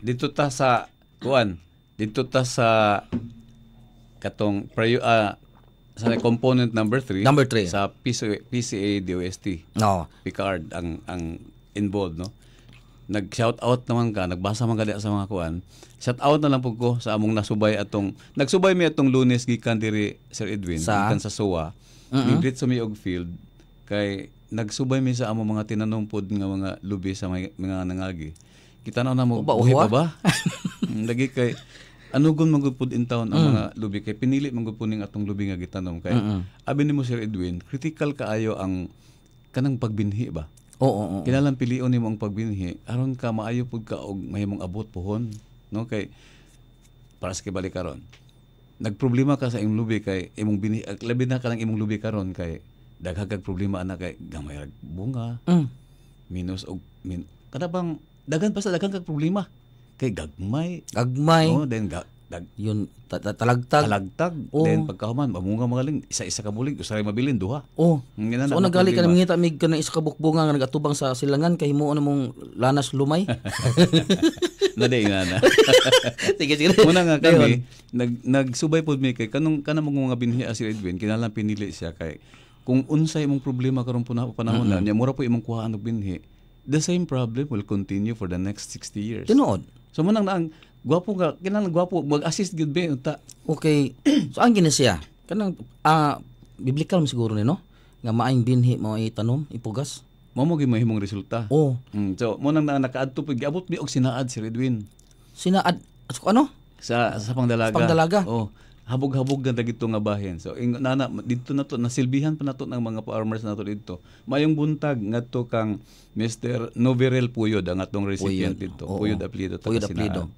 Speaker 4: Dito ta sa dito ta sa katong sa component number 3 sa PCA DOST.
Speaker 3: No.
Speaker 4: Picard ang involved, no. Nag-shout out naman ka, nagbasa man ka sa mga kuan. Shout out na lang po ko sa among nagsubay mi atong Lunes gikan diri Sir Edwin gikan sa SOA. Nibrit sa mi og field kay nagsubay mi sa among mga tinanom pod nga mga lubi sa mga nangagi. Kita na mo buhi pa ba? Lagi kay anugon magupod in town ang mga lubi kay pinili magupod ning atong lubi nga gitanom kay abi nimo Sir Edwin, critical kaayo ang kanang pagbinhi ba?
Speaker 3: Oo.
Speaker 4: Kinalang pilion nimo ang pagbinhi aron ka maayo pud ka og mahimong abot pohon, no, kay para sa kibalik karon. Nagproblema ka sa imong lubi kay imong binhi, labi na ka ng imong lubi karon kay daghag problema ana kay gamay ra bunga. Minus og kada bang daghan pa sa daghang kag problema kay gagmay.
Speaker 3: No,
Speaker 4: then
Speaker 3: yun talagtag.
Speaker 4: Then pagkahuman mamunga magaling isa-isa ka bulig usaray mabilin duha.
Speaker 3: So nagali ka namingita mig kanang isa ka bukbunga nga nagatubang sa silangan kay himuon namong lanas lumay.
Speaker 4: Naday na.
Speaker 3: Sige.
Speaker 4: Muna nga kami nagsubay pod mi kay kanang mga binhi si Edwin kinalang pinili siya kay kung unsay imong problema karon panahon na nya mura po imong kuhaan og binhi, the same problem will continue for the next 60 years.
Speaker 3: Tinuod.
Speaker 4: So manang ang gwapo nga kinahanglan gwapo mag-assist gud be unta.
Speaker 3: Okay. So ang gini siya kanang biblical mo siguro ni no nga maayong binhi mo itanom ipugas.
Speaker 4: Mao mo gihimong resulta. So mo nang nakaadto pud giabot mi og sinaad si Redwin.
Speaker 3: Sinaad ano?
Speaker 4: Sa Pangdalaga.
Speaker 3: Sa Pangdalaga.
Speaker 4: Habog-habog ganda gito nga bahin. So nana dito nato nasilbihan pa nato ng mga farmers nato dito. Mayong buntag ngadto kang Mr. Noverel Puyod ang atong recipient dito. Puyod apelyido ta sinaad.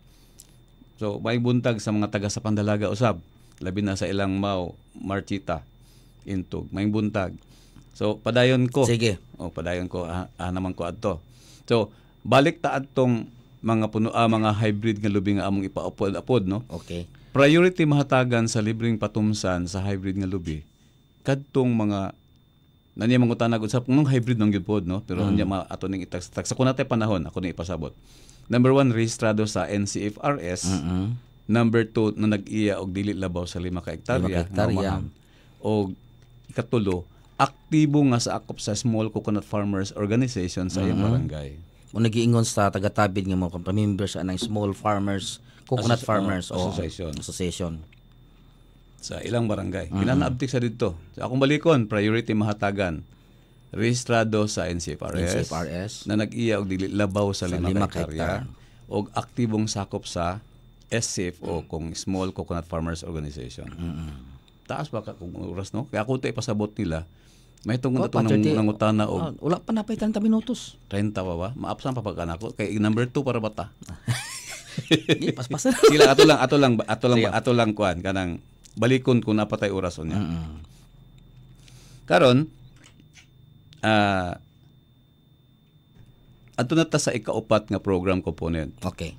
Speaker 4: So, may buntag sa mga taga sa Pangdalaga usab, labi na sa ilang Mau, Marchita, Intog, may buntag. So, padayon ko.
Speaker 3: Sige.
Speaker 4: Padayon ko, naman ko adto. So, balik ta adtong mga mga hybrid nga lubi nga among ipaupod-apod, no?
Speaker 3: Okay.
Speaker 4: Priority mahatagan sa libreng patumsan sa hybrid nga lubi. Kadtong mga nanya mangutanag usab nung hybrid nang gyud pod, no? Pero nya ato ning itak sa kunatay panahon ako ni ipasabot. Number 1, rehistrado sa NCFRS. Number 2, na nag-iya og dili labaw sa 5 ka hektarya. O ikatulo, aktibo nga sa akop sa Small Coconut Farmers Organization sa iyang barangay.
Speaker 3: O nagiingon sa taga-tabid nga mga members sa Small Farmers Coconut Farmers Association
Speaker 4: sa ilang barangay. Kinanaabtik sa dito. So, akong balikon, priority mahatagan. Rehistrado sa NCFRS na nag-iya og dili labaw sa 5 hektarya og aktibong sakop sa SCF o kung Small Coconut Farmers Organization. Taas ba kung oras, no? Kaya ako tayo pasabot nila. May itong nangutana og
Speaker 3: wala pa na pa 30 minutos.
Speaker 4: 30 pa ba? Maapsan pa pagka nako kay number 2 para bata.
Speaker 3: Paspasan.
Speaker 4: Sila ato lang kuan kanang balikon kung napatay oras niya. Karon ato na ta sa ikaupat nga program component.
Speaker 3: Okay.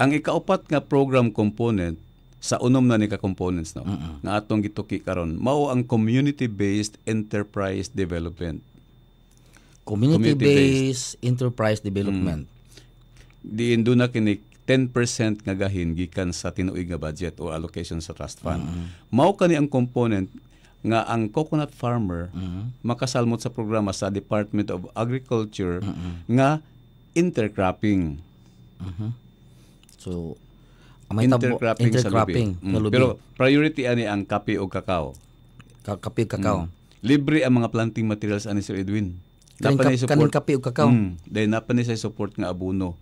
Speaker 4: Ang ikaupat nga program component sa unom na ni ka components, no, nga atong gituki karon mao ang community-based enterprise development.
Speaker 3: Community-based enterprise development.
Speaker 4: Diin do na kini 10% nga gahin gikan sa tinuig nga budget o allocation sa trust fund. Mao kani ang component nga ang coconut farmer makasalmot sa programa sa Department of Agriculture nga intercropping.
Speaker 3: So,
Speaker 4: Intercropping sa
Speaker 3: intercropping
Speaker 4: lubi.
Speaker 3: sa lubi.
Speaker 4: Pero priority ani ang kape o kakao.
Speaker 3: Kape kakao.
Speaker 4: Libre ang mga planting materials ani Sir Edwin.
Speaker 3: Kaning kape o kakao.
Speaker 4: Dahil napanay sa support nga abono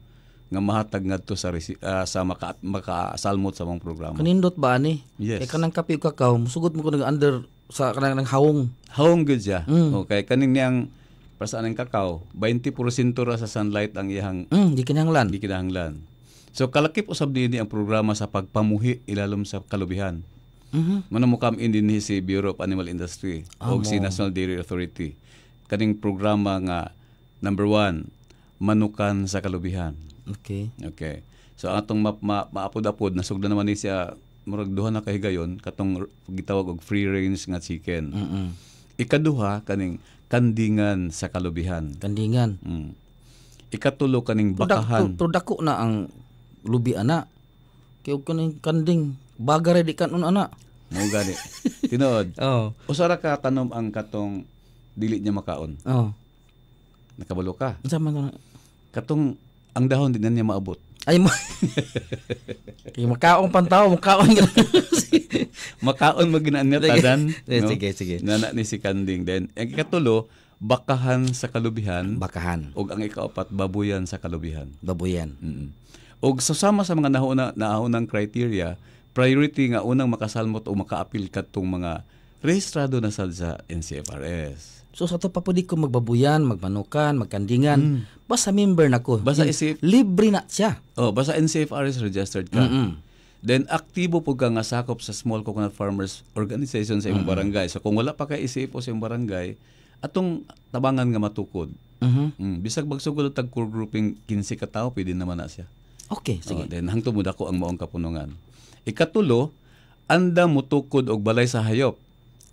Speaker 4: nga mahatag ngadto sa sa makasalmot sa mga programa.
Speaker 3: Kanindot ba ani?
Speaker 4: Yes.
Speaker 3: Kay kanang kape o kakao, musugod mo ko under sa kanang hawong.
Speaker 4: Hawong good siya. Okay, kaning niyang pasaan ng kakao, 20% ra sa sunlight ang iyang
Speaker 3: Di kinahanglan.
Speaker 4: di kinahanglan. So kalakip usab dinhi ang programa sa pagpamuhi ilalom sa kalubihan. Mano mo come in dinhi si Bureau of Animal Industry o si National Dairy Authority. Kaning programa nga number 1, manukan sa kalubihan.
Speaker 3: Okay.
Speaker 4: Okay. So ang atong maapod-apod nasugdan naman ni siya murag duha na kahigayon katong gitawag og free range nga chicken. Ikaduha kaning kandingan sa kalubihan.
Speaker 3: Kandingan.
Speaker 4: Ikatulo kaning bakahan.
Speaker 3: Pero dako na ang lubi ana. Kay og kaning kanding bagare di kanon ana.
Speaker 4: Mao gani. Tinuod.
Speaker 3: Oh.
Speaker 4: Usara ka tanom ang katong dili niya makaon.
Speaker 3: Oh.
Speaker 4: Nakabalo ka.
Speaker 3: Unsa man to?
Speaker 4: Katong ang dahon din na niya maabot.
Speaker 3: Ay mo. Kay makaon pantaw, makaon.
Speaker 4: Makaon maginaan niya tadan.
Speaker 3: Sige.
Speaker 4: Nana ni si kanding. Then ang ikatulo, bakahan sa kalubihan.
Speaker 3: Bakahan.
Speaker 4: Og ang ikaapat, babuyan sa kalubihan.
Speaker 3: Babuyan.
Speaker 4: Og susama sa mga naunang criteria, priority nga unang makasalmot o makaapil kadtong mga rehistrado na sad sa NCFRS.
Speaker 3: So sa to pa pwede ko magbabuyan, magmanukan, magkandingan. Basta member na ko.
Speaker 4: Basta isip.
Speaker 3: Libre na siya.
Speaker 4: Oh, basta NCFRS registered ka. Then aktibo po ka nga sakop sa Small Coconut Farmers Organization sa imong barangay. So kung wala pa kay isipo sa imong barangay, atong tabangan nga matukod. Bisag magsugod tag core grouping 15 ka tawo pwede naman na siya.
Speaker 3: Okay, sige.
Speaker 4: Then hangtod mo dako ang maong kapunungan. Ikatulo, anda mutukod og balay sa hayop.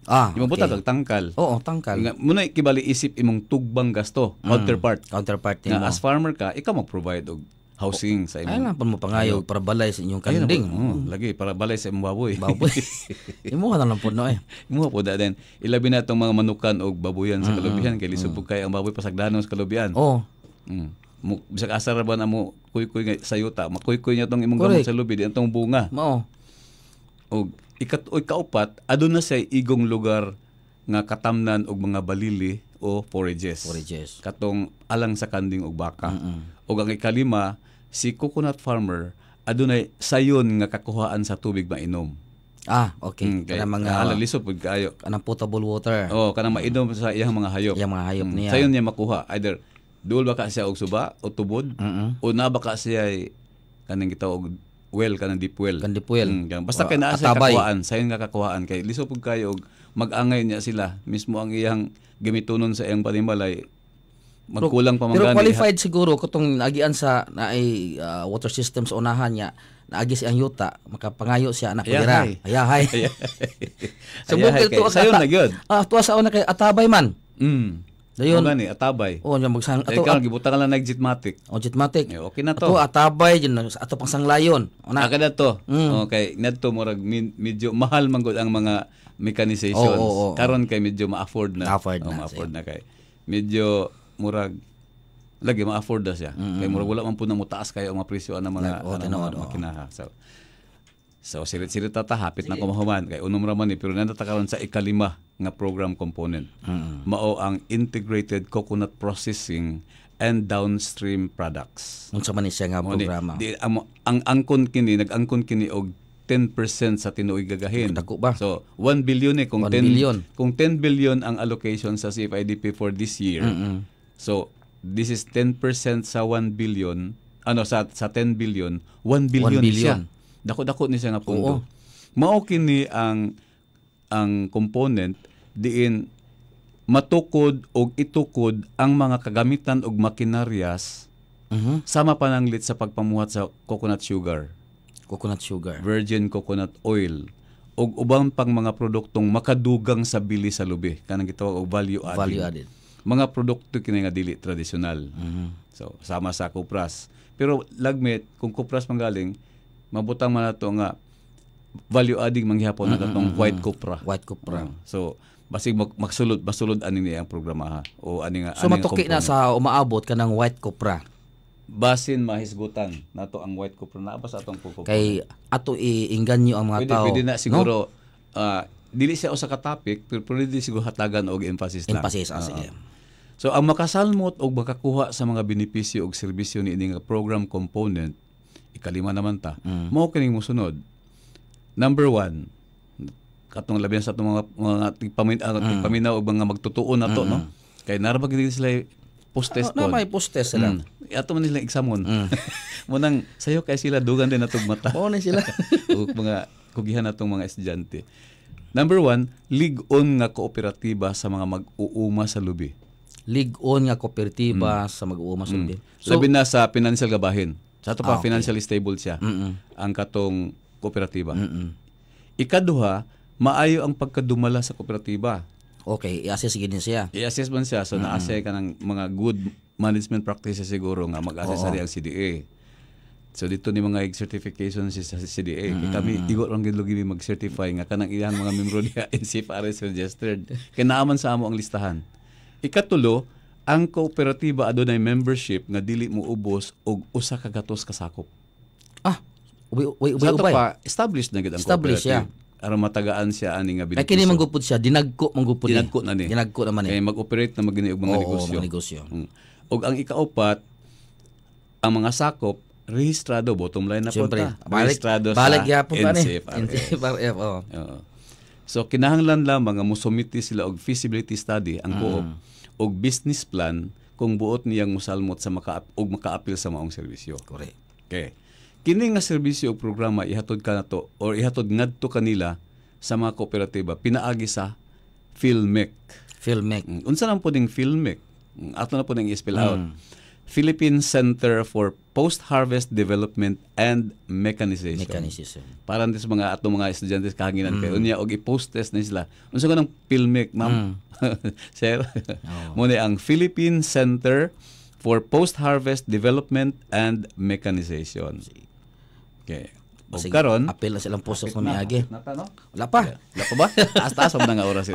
Speaker 4: Imong butag kag tangkal.
Speaker 3: Oo, tangkal.
Speaker 4: Muna kibali isip imong tugbang gasto, counterpart.
Speaker 3: Counterpart
Speaker 4: Nga
Speaker 3: mo.
Speaker 4: as farmer ka, ikaw mag-provide og housing sa
Speaker 3: Ay
Speaker 4: imong.
Speaker 3: lang pa mo pangayo para balay sa inyong
Speaker 4: Ayun na
Speaker 3: kanding.
Speaker 4: po. Lagi para balay sa imong baboy.
Speaker 3: Baboy. Imo ka na lang po no eh.
Speaker 4: Imo po da din. Ilabi na itong mga manukan og babuyan sa kalubihan kay lisod kay ang baboy pasagdanon sa kalubihan.
Speaker 3: Oo.
Speaker 4: Bisag asar ba na mo kuy-kuy nga sa yuta, makuy-kuy niya tong imong gamot sa lubi di antong bunga.
Speaker 3: Mao.
Speaker 4: Og ikaupat, aduna say igong lugar nga katamnan og mga balili o forages. Katong alang sa kanding og baka. Og ang ikalima, si coconut farmer adunay sayon nga kakuhaan sa tubig mainom.
Speaker 3: Okay.
Speaker 4: Kanang
Speaker 3: mga
Speaker 4: lisod pud kaayo.
Speaker 3: kanang potable water.
Speaker 4: Kanang mainom sa iyang mga hayop.
Speaker 3: Yung mga hayop niya.
Speaker 4: Sayon niya makuha either duol ba ka siya og suba o tubod o na ba ka siya kanang gitawag well kanang deep well. Basta kay naa sa kakuhaan, sayon nga kakuhaan kay lisod pud kayo og mag-angay niya sila mismo ang iyang gamitonon sa iyang panimalay magkulang pa man
Speaker 3: Pero
Speaker 4: gani.
Speaker 3: qualified siguro katong nagian sa naay water systems unahan niya naagi siyang yuta makapangayo siya na pera. Ayahay. So bukil to
Speaker 4: sayon na gyud.
Speaker 3: Tuwa sa una kay atabay man. Dayon
Speaker 4: gani atabay.
Speaker 3: Nya magsang
Speaker 4: ato gibutangan lang nagjitmatic.
Speaker 3: Jitmatic.
Speaker 4: Okay na to.
Speaker 3: Ato atabay din ato pang sanglayon.
Speaker 4: Kada to. Okay, nadto murag medyo mahal man gud ang mga mechanizations. Karon kay medyo ma-afford na. Ma-afford na kay. Medyo murag lagi ma-afford na siya. Kay murag wala man pud na mutaas kayo ang mga presyo ng mga makinaha. So sirit-sirit ta hapit na kumahuman kay unom ra man ni pero nandata karon sa ikalima nga program component. Mao ang integrated coconut processing and downstream products.
Speaker 3: Unsa man ni siya nga programa?
Speaker 4: Ang angkon kini nag-angkon kini og 10% sa tinuig gagahin.
Speaker 3: Dako ba?
Speaker 4: So 1 billion kung 10 billion. Kung 10 billion ang allocation sa CFIDP for this year. So this is 10% sa 1 billion, sa 10 billion, 1 billion siya. Dako-dako ni siya nga pundo. Mao kini ang component diin matukod og itukod ang mga kagamitan og makinaryas sama pananglit sa pagpamuhat sa coconut sugar, virgin coconut oil og ubang pang mga produktong makadugang sa bili sa lubi kanang gitawag og value added. mga produkto kini nga dili tradisyonal. So sama sa kupras. Pero lagmit kung kupras manggaling mabutang man nato nga value adding manghapon na katong white copra.
Speaker 3: White copra.
Speaker 4: So basig masulod ani niya ang programa ha. O ani nga
Speaker 3: So matuki na sa umaabot ka ng white copra.
Speaker 4: basin mahisgutan nato ang white copra na ba sa atong kuko.
Speaker 3: Kay ato iinganyo ang mga tao.
Speaker 4: Pwede na siguro dili siya usa ka topic pero pwede siguro hatagan og emphasis na.
Speaker 3: Emphasis sige.
Speaker 4: So ang makasalmot og makakuha sa mga benepisyo og serbisyo ni ining program component ikalima naman ta. Mao kining mosunod. Number 1, katong labi sa atong mga tigpaminaw og mga magtutuon nato no. Kay narabag din sila post-test
Speaker 3: Na may post-test sila.
Speaker 4: Ato man nila examon. Munang sayo kay sila dugan din natong mata.
Speaker 3: Mao na sila.
Speaker 4: ug mga kugihan natong mga estudyante. Number 1, lig-on nga kooperatiba sa mga mag-uuma sa lubi.
Speaker 3: Lig-on nga kooperatiba sa mag-uuma sa lubi.
Speaker 4: So, labi na sa financial gabahin. Sa ato pa
Speaker 3: okay.
Speaker 4: financially stable siya. Ang katong kooperatiba. Ikaduha, maayo ang pagkadumala sa kooperatiba.
Speaker 3: Okay, i-assess gini siya.
Speaker 4: I-assess man siya so na-assess ka ng mga good management practices siguro nga mag-assess ang CDA. So dito ni mga certification sa CDA. Kami igor lang gid lugi mag-certify nga kanang iyang mga membro niya NCFRS registered. Kay naaman sa amo ang listahan. Ikatulo, ang kooperatiba adunay membership nga dili mo ubos og usa ka gatos ka sakop.
Speaker 3: Ubay.
Speaker 4: Sa ato pa, established na gid ang
Speaker 3: Established
Speaker 4: cooperative. Aron matagaan siya ani nga
Speaker 3: Kay
Speaker 4: benepisyo.
Speaker 3: kini manggupod siya, dinagko manggupod.
Speaker 4: Dinagko na ni.
Speaker 3: Dinagko naman
Speaker 4: Kaya mag-operate na magini og mga negosyo.
Speaker 3: mga negosyo.
Speaker 4: Og ang ikaapat, ang mga sakop rehistrado, bottom line na po
Speaker 3: Siyempre,
Speaker 4: ta. Rehistrado
Speaker 3: balik
Speaker 4: sa
Speaker 3: yapon pa ni.
Speaker 4: NCFRS.
Speaker 3: NCFRS, oo.
Speaker 4: Oo. So kinahanglan lamang nga mosumiti sila og feasibility study ang co-op og business plan kung buot niyang mosalmot sa maka-apil sa maong serbisyo.
Speaker 3: Correct.
Speaker 4: Okay. Kini nga serbisyo o programa ihatod ka nato or ihatod ngadto kanila sa mga kooperatiba pinaagi sa PhilMec.
Speaker 3: PhilMec.
Speaker 4: Unsa lang po ding PhilMec? Ato na po nang i-spell out. Philippine Center for Post-Harvest Development and Mechanization. Para sa mga ato mga estudyante kahanginan kayo unya og i-post test na sila. Unsa ko ng PhilMec, ma'am? Sir. Mo ang Philippine Center for Post-Harvest Development and Mechanization. Okay. O karon,
Speaker 3: apel na silang post sa miagi.
Speaker 4: Nata no?
Speaker 3: Wala pa.
Speaker 4: Wala pa ba? Taas-taas na nga oras.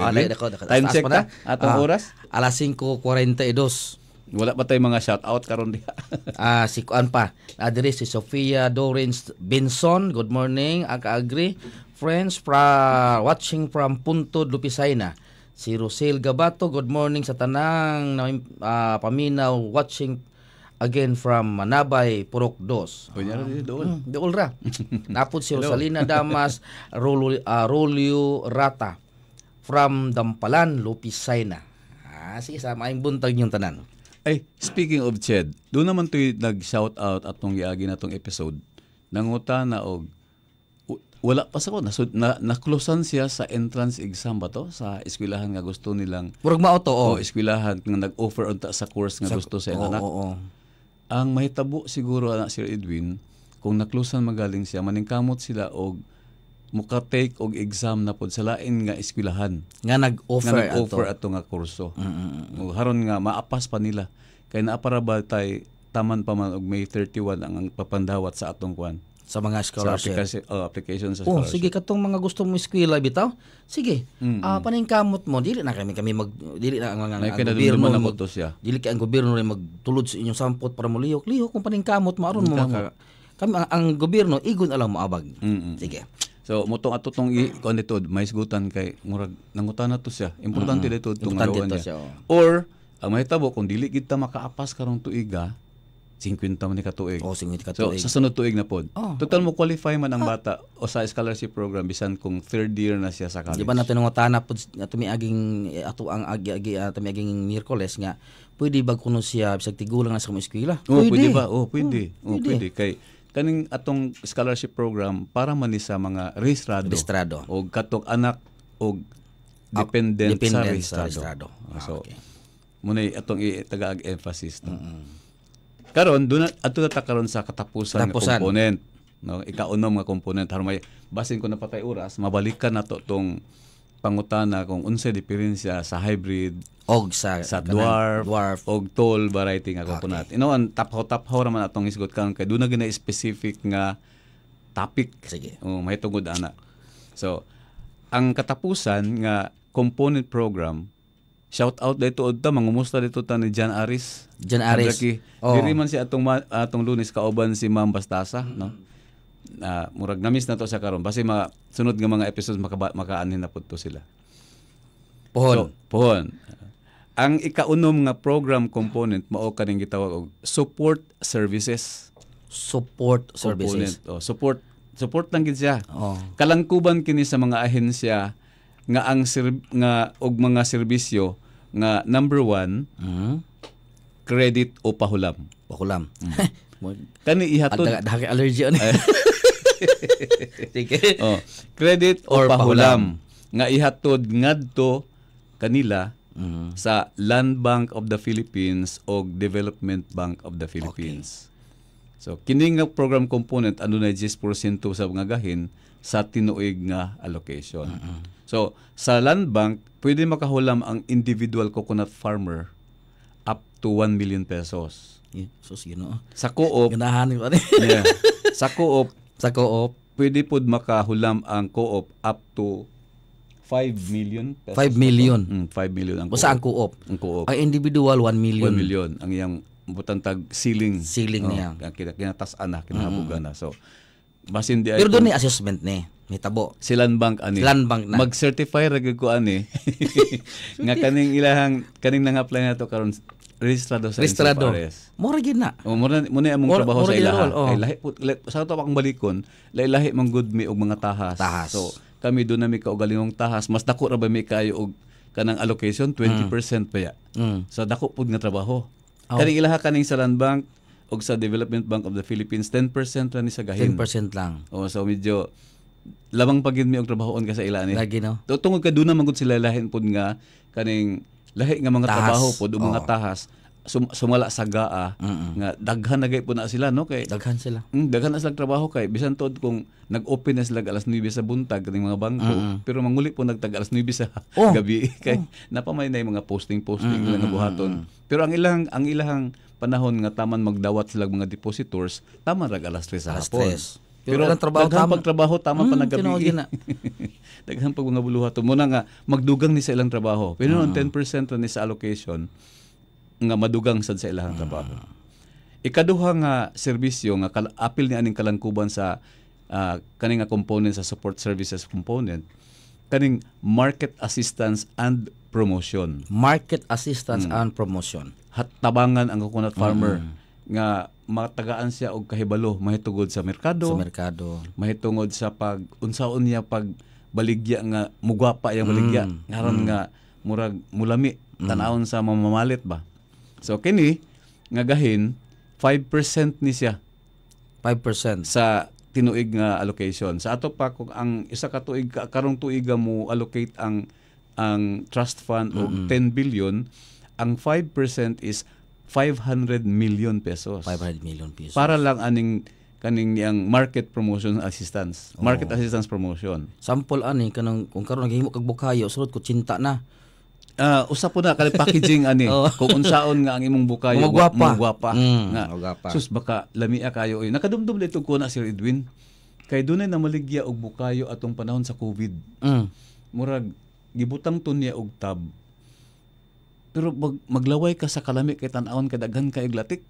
Speaker 4: Time check na. Atong oras?
Speaker 3: Alas 5:42.
Speaker 4: Wala pa tayong mga shout-out karon diha.
Speaker 3: Si kuan pa. Adre si Sofia Dorins Benson. Good morning. Aga-agri. Friends watching from Puntod, Lupisayna. Si Rosel Gabato. Good morning sa tanang paminaw watching again from Manabay, Purok 2.
Speaker 4: Kunya ra doon.
Speaker 3: Dool ra. Napod si Rosalina Damas, Rolio Rata from Dampalan, Lupisayna. Sige, sa maayong buntag yung tanan.
Speaker 4: Ay, speaking of Ched, doon naman to'y nag-shout out atong giagi natong episode. Nanguta na og wala pa sa ko na-closean siya sa entrance exam ba to sa eskwelahan nga gusto nilang
Speaker 3: Murag mao to
Speaker 4: eskwelahan nga nag-offer unta sa course nga gusto sa anak. Ang mahitabo siguro na Sir Edwin kung na-closean magaling siya maningkamot sila og muka-take og exam na pod sa lain nga eskwelahan
Speaker 3: nga nag-offer
Speaker 4: ato nga kurso. Haron nga maapas pa nila kay naa para ba tay taman pa man og May 31 ang papandawat sa atong kwan
Speaker 3: sa mga scholarship.
Speaker 4: Application sa scholarship.
Speaker 3: Sige katong mga gusto mo eskwela bitaw. Sige. Paningkamot mo dili na kami dili na ang gobyerno dili kay ang gobyerno rin magtulod sa inyong sampot para mo lihok kung paningkamot mo aron mo kami ang gobyerno igon alang moabag. Sige.
Speaker 4: So motong ato tong kuan dito maisgutan kay murag nangutan na to siya. Importante dito tong alawan niya. Or ang mahitabo kung dili kita makaapas karong tuiga 50 man ni katuig.
Speaker 3: 50 katuig.
Speaker 4: So sa sunod tuig na pod. Total mo qualify man ang bata o sa scholarship program bisan kung third year na siya sa college.
Speaker 3: Di ba natin ngutana pod tumiaging ato ang agi tumiaging Miyerkules nga pwede ba kuno siya bisag tigulang na sa eskwela?
Speaker 4: Pwede ba? Pwede. Pwede kay kaning atong scholarship program para man ni sa mga rehistrado. O katok anak og dependent sa rehistrado. So muna atong itagaag emphasis no. Karon doon ato ta karon sa katapusan nga component no ikaunom nga component haron may basin ko na patay oras mabalikan nato tong pangutana kung unsay diferensya sa hybrid,
Speaker 3: Og sa
Speaker 4: dwarf, og tall variety nga coconut. Ang taphaw raman atong isgot karon kay doon na gina specific nga topic.
Speaker 3: Sige.
Speaker 4: May tungod ana. So, ang katapusan nga component program, shout out dito udta mangumusta dito ta ni Jan Aris. Diri man si atong Lunes kauban si Ma'am Bastasa, no? Murag namis na to sa karon basi sunod nga mga episodes makaanin na pud to sila. Pohon. Ang ikaunom nga program component mao kaning gitawag og support services.
Speaker 3: Support services.
Speaker 4: Support lang gid siya.
Speaker 3: Oh.
Speaker 4: Kalangkuban kini sa mga ahensya nga og mga serbisyo nga number 1 credit o pahulam. Kani ihatod
Speaker 3: dahil allergy ani. Sige.
Speaker 4: Credit o pahulam nga ihatod ngadto kanila sa Land Bank of the Philippines o Development Bank of the Philippines. Okay. So kini nga program component ano na 10% sa mga gahin sa tinuig nga allocation. So sa Land Bank pwede makahulam ang individual coconut farmer up to 1 million pesos.
Speaker 3: Sus Ginoo.
Speaker 4: Sa co-op
Speaker 3: ganahan ko ani.
Speaker 4: Yeah. Sa co-op pwede pod makahulam ang co-op up to 5 million pesos.
Speaker 3: 5 million.
Speaker 4: 5 million ang
Speaker 3: Basta ang co-op. Ang individual 1 million.
Speaker 4: 1 million ang iyang butantag ceiling
Speaker 3: niya.
Speaker 4: Kinatasan na, kinahabugan na. So basin di
Speaker 3: pero doon ni assessment ni tabo.
Speaker 4: Si Land Bank ani.
Speaker 3: Land Bank na.
Speaker 4: Mag-certify ra gyud ko ani. Nga kaning nang-apply na to karon rehistrado sa NCFRS.
Speaker 3: Mura gyud na.
Speaker 4: Muna among trabaho sa ilaha. Ay lahi sa to akong balikon, lahi man good mi og mga tahas. So kami doon na may kaugalingong tahas, mas dako ra ba may kayo og kanang allocation 20% pa ya. So dako pud nga trabaho. Kaning ilaha kaning sa Land Bank og sa Development Bank of the Philippines 10% ra ni sa gahin.
Speaker 3: 10% lang.
Speaker 4: So medyo lamang pagid mi og trabahoon ka sa ila ni.
Speaker 3: Lagi no.
Speaker 4: Tungod ka doon na man gud sila lahin pud nga kaning lahi nga mga trabaho pud og mga tahas. Sumala sa GAA nga daghan na gay po na sila no kay
Speaker 3: daghan sila.
Speaker 4: Daghan na sila trabaho kay bisan tod kung nag-open na sila alas 9 sa buntag kaning mga bangko pero manguli po nagtag alas 9 sa gabi kay napamay na yung mga posting nga buhaton. Pero ang ilang panahon nga taman magdawat sila mga depositors taman rag alas 3 sa hapon. Pero ang trabaho pagtrabaho tama pa nagabi. Daghan pag mga buluhaton muna nga magdugang ni sa ilang trabaho. Pero 10% ra ni sa allocation nga madugang sad sa ilahang trabaho. Ikaduha nga serbisyo nga apil ni aning kalangkuban sa kaning nga component sa support services component kaning market assistance and promotion.
Speaker 3: Market assistance and promotion.
Speaker 4: Tabangan ang coconut farmer nga matagaan siya og kahibalo mahitungod sa merkado. Mahitungod sa unsaon niya pag baligya nga mugwapa yang baligya ngaron nga murag mulami tanawon sa mamamalit ba. So kini nga gahin 5% ni siya.
Speaker 3: 5%
Speaker 4: sa tinuig nga allocation. Sa ato pa kung ang isa ka tuig karong tuig mo allocate ang trust fund og 10 billion, ang 5% is 500 million pesos.
Speaker 3: 500 million pesos.
Speaker 4: Para lang kaning niyang market promotion assistance. Market assistance promotion.
Speaker 3: Sample ani kanang kung karon naghimo kag bukayo sulod ko cinta na.
Speaker 4: Usa po na kali packaging ani kung unsaon nga ang imong bukayo magwapa nga sus baka lamia kayo nakadumdum dito ko na Sir Edwin kay dunay na maligya og bukayo atong panahon sa COVID. Murag gibutang to niya og tab pero maglaway ka sa kalami kay tan-awon kadaghan kay glatik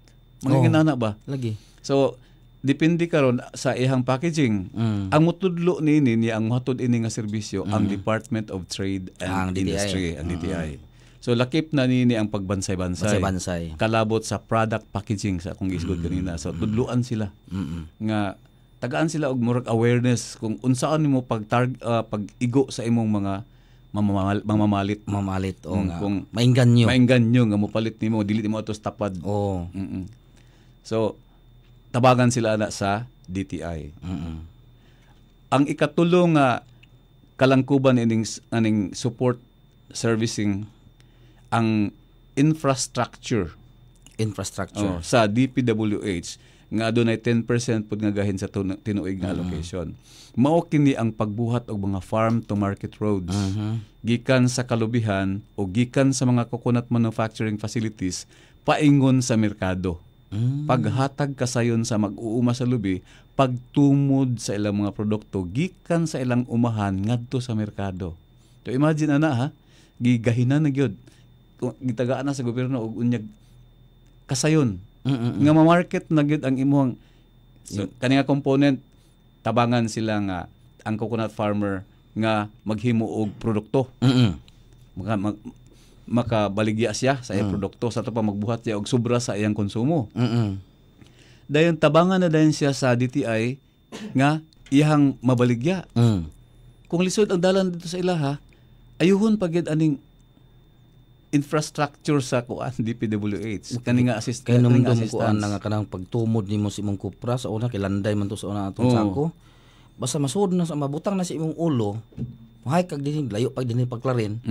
Speaker 4: manginana ba
Speaker 3: lagi. So
Speaker 4: depende karon sa ihang packaging. Ang mutudlo niya ang hatod ini nga serbisyo ang Department of Trade and Industry, ang DTI. So lakip na nini ang pagbansay-bansay. Kalabot sa product packaging sa akong isgod kanina. So tudluan sila. Nga tagaan sila og murag awareness kung unsaon nimo pag-igo sa imong mga mamalit
Speaker 3: o nga kung maingganyo
Speaker 4: nga mopalit nimo dili nimo atos tapad. So tabagan sila na sa DTI. Ang ikatulo nga kalangkuban ining support servicing ang infrastructure sa DPWH nga adunay 10% pud nga gahin sa tinuig nga allocation. Mao kini ang pagbuhat og mga farm to market roads gikan sa kalubihan o gikan sa mga coconut manufacturing facilities paingon sa merkado. Paghatag kasayon sa mag-uuma sa lubi, pagtumod sa ilang mga produkto gikan sa ilang umahan ngadto sa merkado. So imagine ana ha, gigahinan na gyud. Gitagaan na sa gobyerno og unyag kasayon. Nga ma-market na gyud ang imong kani nga component, tabangan sila nga ang coconut farmer nga maghimo og produkto. Makabaligya siya sa iyang produkto sa to pa magbuhat siya og sobra sa iyang konsumo. Dayon tabangan na dayon siya sa DTI nga iyang mabaligya. Kung lisod ang dalan dito sa ilaha, ayuhon pagid aning infrastructure sa kuan DPWH kani nga assist
Speaker 3: kay nung
Speaker 4: assistance
Speaker 3: kuan nga kanang pagtumod nimo sa imong kupra sa una kay landay man to sa una atong sako. Basta masud na sa mabutang na sa imong ulo, mahay kag dinhi layo pag dinhi pagklarin.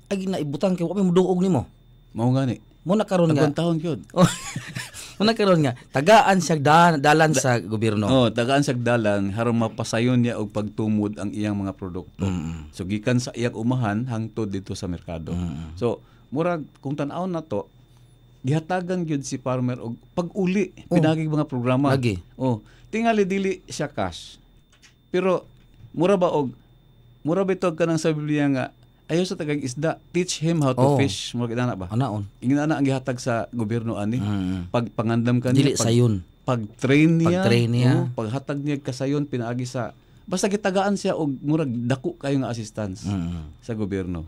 Speaker 3: Ay naibutang kay wa may muduog nimo.
Speaker 4: Mao gani.
Speaker 3: Mo na karon nga.
Speaker 4: Taon gyud.
Speaker 3: Mo na karon nga tagaan siya dalan sa gobyerno.
Speaker 4: Tagaan siya dalan harong mapasayon niya og pagtumod ang iyang mga produkto. So gikan sa iyang umahan hangtod dito sa merkado. So murag kung tan-aw na to, gihatagan gyud si farmer og pag-uli pinagig mga programa.
Speaker 3: Lagi.
Speaker 4: Tingali dili siya cash. Pero mura ba ito kanang sa Biblia nga ayaw sa tagang isda, teach him how to fish. Mura kinana ba?
Speaker 3: Anaon.
Speaker 4: Ingana ang gihatag sa gobyerno ani. Pagpangandam kanila,
Speaker 3: dili sayon.
Speaker 4: Pag-train niya,
Speaker 3: paghatag
Speaker 4: niya kasayon pinaagi sa basta gitagaan siya og murag dako kayo nga assistance sa gobyerno.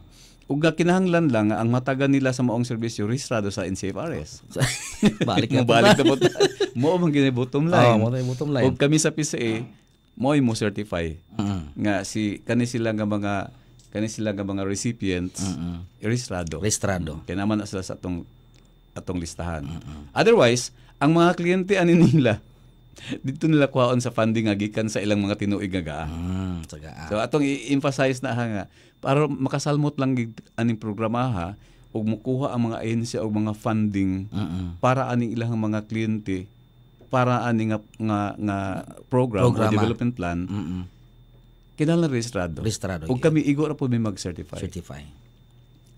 Speaker 4: Ug kinahanglan lang ang matagan nila sa maong serbisyo rehistrado sa NCFRS.
Speaker 3: Balik
Speaker 4: na button. Mo man gini bottom line.
Speaker 3: Mo bottom line.
Speaker 4: Ug kami sa PCA mo certify nga kani sila nga mga recipients rehistrado. Kaya naman na sila sa atong listahan. Otherwise, ang mga kliyente ani nila dito nila kuhaon sa funding nga gikan sa ilang mga tinuig nga So atong i-emphasize na nga para makasalmot lang aning programa ha ug mukuha ang mga ahensya og mga funding para aning ilang mga kliyente para ani nga program o development plan kinahanglan rehistrado. Ug kami igo ra pud may mag-certify.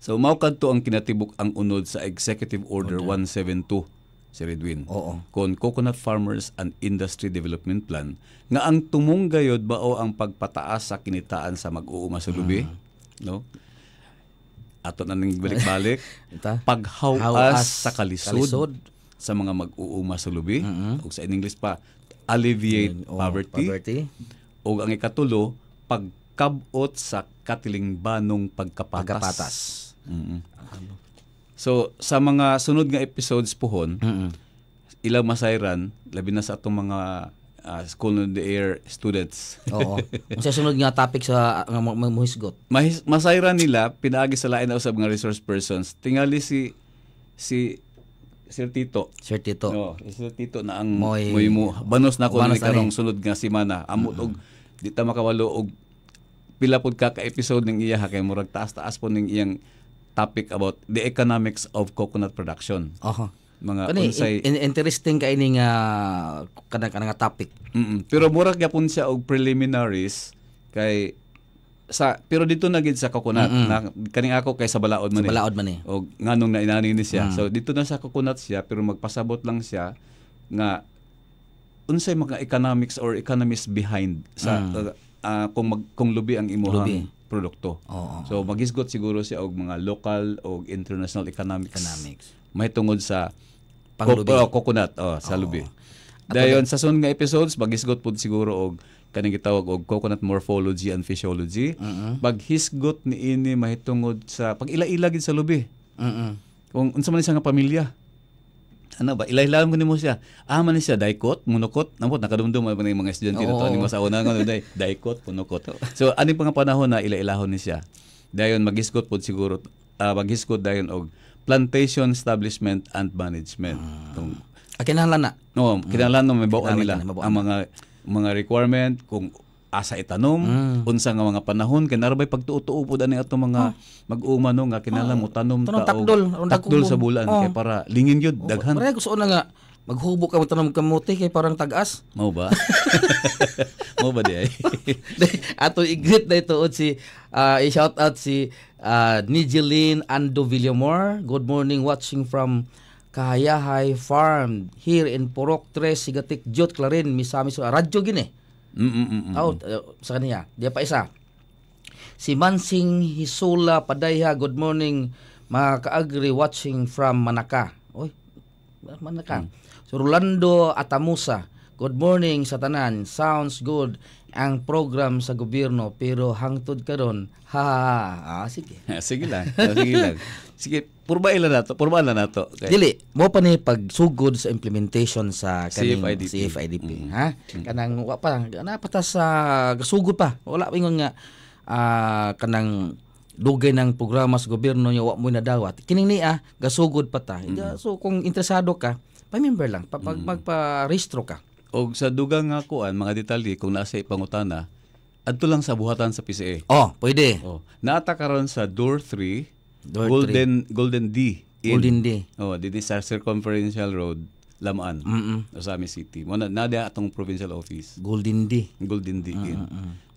Speaker 4: So mao kadto ang kinatibuk ang unod sa Executive Order 172 si Redwin. Kon Coconut Farmers and Industry Development Plan nga ang tumong gayod bao ang pagpataas sa kinitaan sa mag-uuma sa lubi, no? Ato na ning balik-balik paghawas sa kalisod sa mga mag-uuma sa lubi ug sa English pa alleviate poverty. Ug ang ikatulo pagkabot sa katilingbanong pagkapatas. So sa mga sunod nga episodes pohon, ilang masayran labi na sa atong mga School on the Air students.
Speaker 1: Sa sunod nga topic sa muhisgot.
Speaker 4: Masayran nila pinaagi sa lain na usab nga resource persons. Tingali si Sir Tito.
Speaker 3: Sir Tito
Speaker 4: na ang mo banos na ko ni karong sunod nga semana. Amo og di ta makawalo og pila pud ka episode ning iya kay murag taas-taas po ning iyang topic about the economics of coconut production. Mga unsay
Speaker 3: interesting kay ini nga kanang topic.
Speaker 4: Pero murag gyapon siya og preliminaries kay pero dito na gid sa coconut na kaning ako kay sa balaod man og nganong nainani ni siya. So dito na sa coconut siya pero magpasabot lang siya nga unsay mga economics or economists behind sa kung lubi ang imuhang produkto. So magisgot siguro siya og mga local o international economics. Mahitungod sa coconut sa lubi. Dayon sa sunod nga episodes magisgot pud siguro og kaning gitawag og coconut morphology and physiology. Paghisgot ni ini mahitungod sa pag-ila-ila gid sa lubi. Kung unsa man siya nga pamilya. Ano ba? Ilahilahon ko nimo siya. Man ni siya daikot, monokot. Namot nakadumdum man yung mga estudyante dito ani masauna nga daikot, monokot. So ani pa nga panahon na ila-ilahon ni siya. Dayon magisgot pod siguro maghisgot dayon og plantation establishment and management.
Speaker 3: Kinahanglan na.
Speaker 4: Kinahanglan na may bawaan nila ang mga requirement kung asa itanom, unsa nga mga panahon kay narabay pagtuo-tuo pud ani ato mga mag-uuma nga kinahanglan mo tanom
Speaker 3: takdol
Speaker 4: sa bulan kay para lingin gyud daghan.
Speaker 3: Pare gusto na nga Maghubo ka mo tanom kamote kay parang tagas.
Speaker 4: Mao ba? Mao ba di ay?
Speaker 3: Ato i-greet na ituod si i-shout out si Nijeline Ando Villamor. Good morning, watching from Kahayahay Farm here in Purok 3, Sigatik, Jot, Clarin, Misamis, radyo gini. Sa kanya. Dia pa isa. Si Mansing Hisula Padayha, good morning, mga kaagri, watching from Manaka. Oy, Manaka. So Rolando Atamusa, good morning sa tanan. Sounds good ang program sa gobyerno pero hangtod karon. Ha. Sige.
Speaker 4: Sige lang. Sige lang. Sige, purbain na nato. Okay.
Speaker 3: Dili, mo pa ni pagsugod sa implementation sa kaning
Speaker 4: CFIDP.
Speaker 3: CFIDP, ha? Kanang wa pa napatas sa gasugod pa. Wala ingon nga kanang dugay ng programa sa gobyerno nya wa mo nadawat. Kining niya gasugod pa ta. So kung interesado ka, pa-member lang, magpa-rehistro ka.
Speaker 4: Og sa dugang nga kuan mga detalye kung nasa ipangutana, adto lang sa buhatan sa PCA.
Speaker 3: Oh, pwede.
Speaker 4: Naata karon sa Door 3, Golden D.
Speaker 3: Golden D.
Speaker 4: Dito sa Circumferential Road, Lamaan, Osamis City. Mo na atong provincial office.
Speaker 3: Golden D.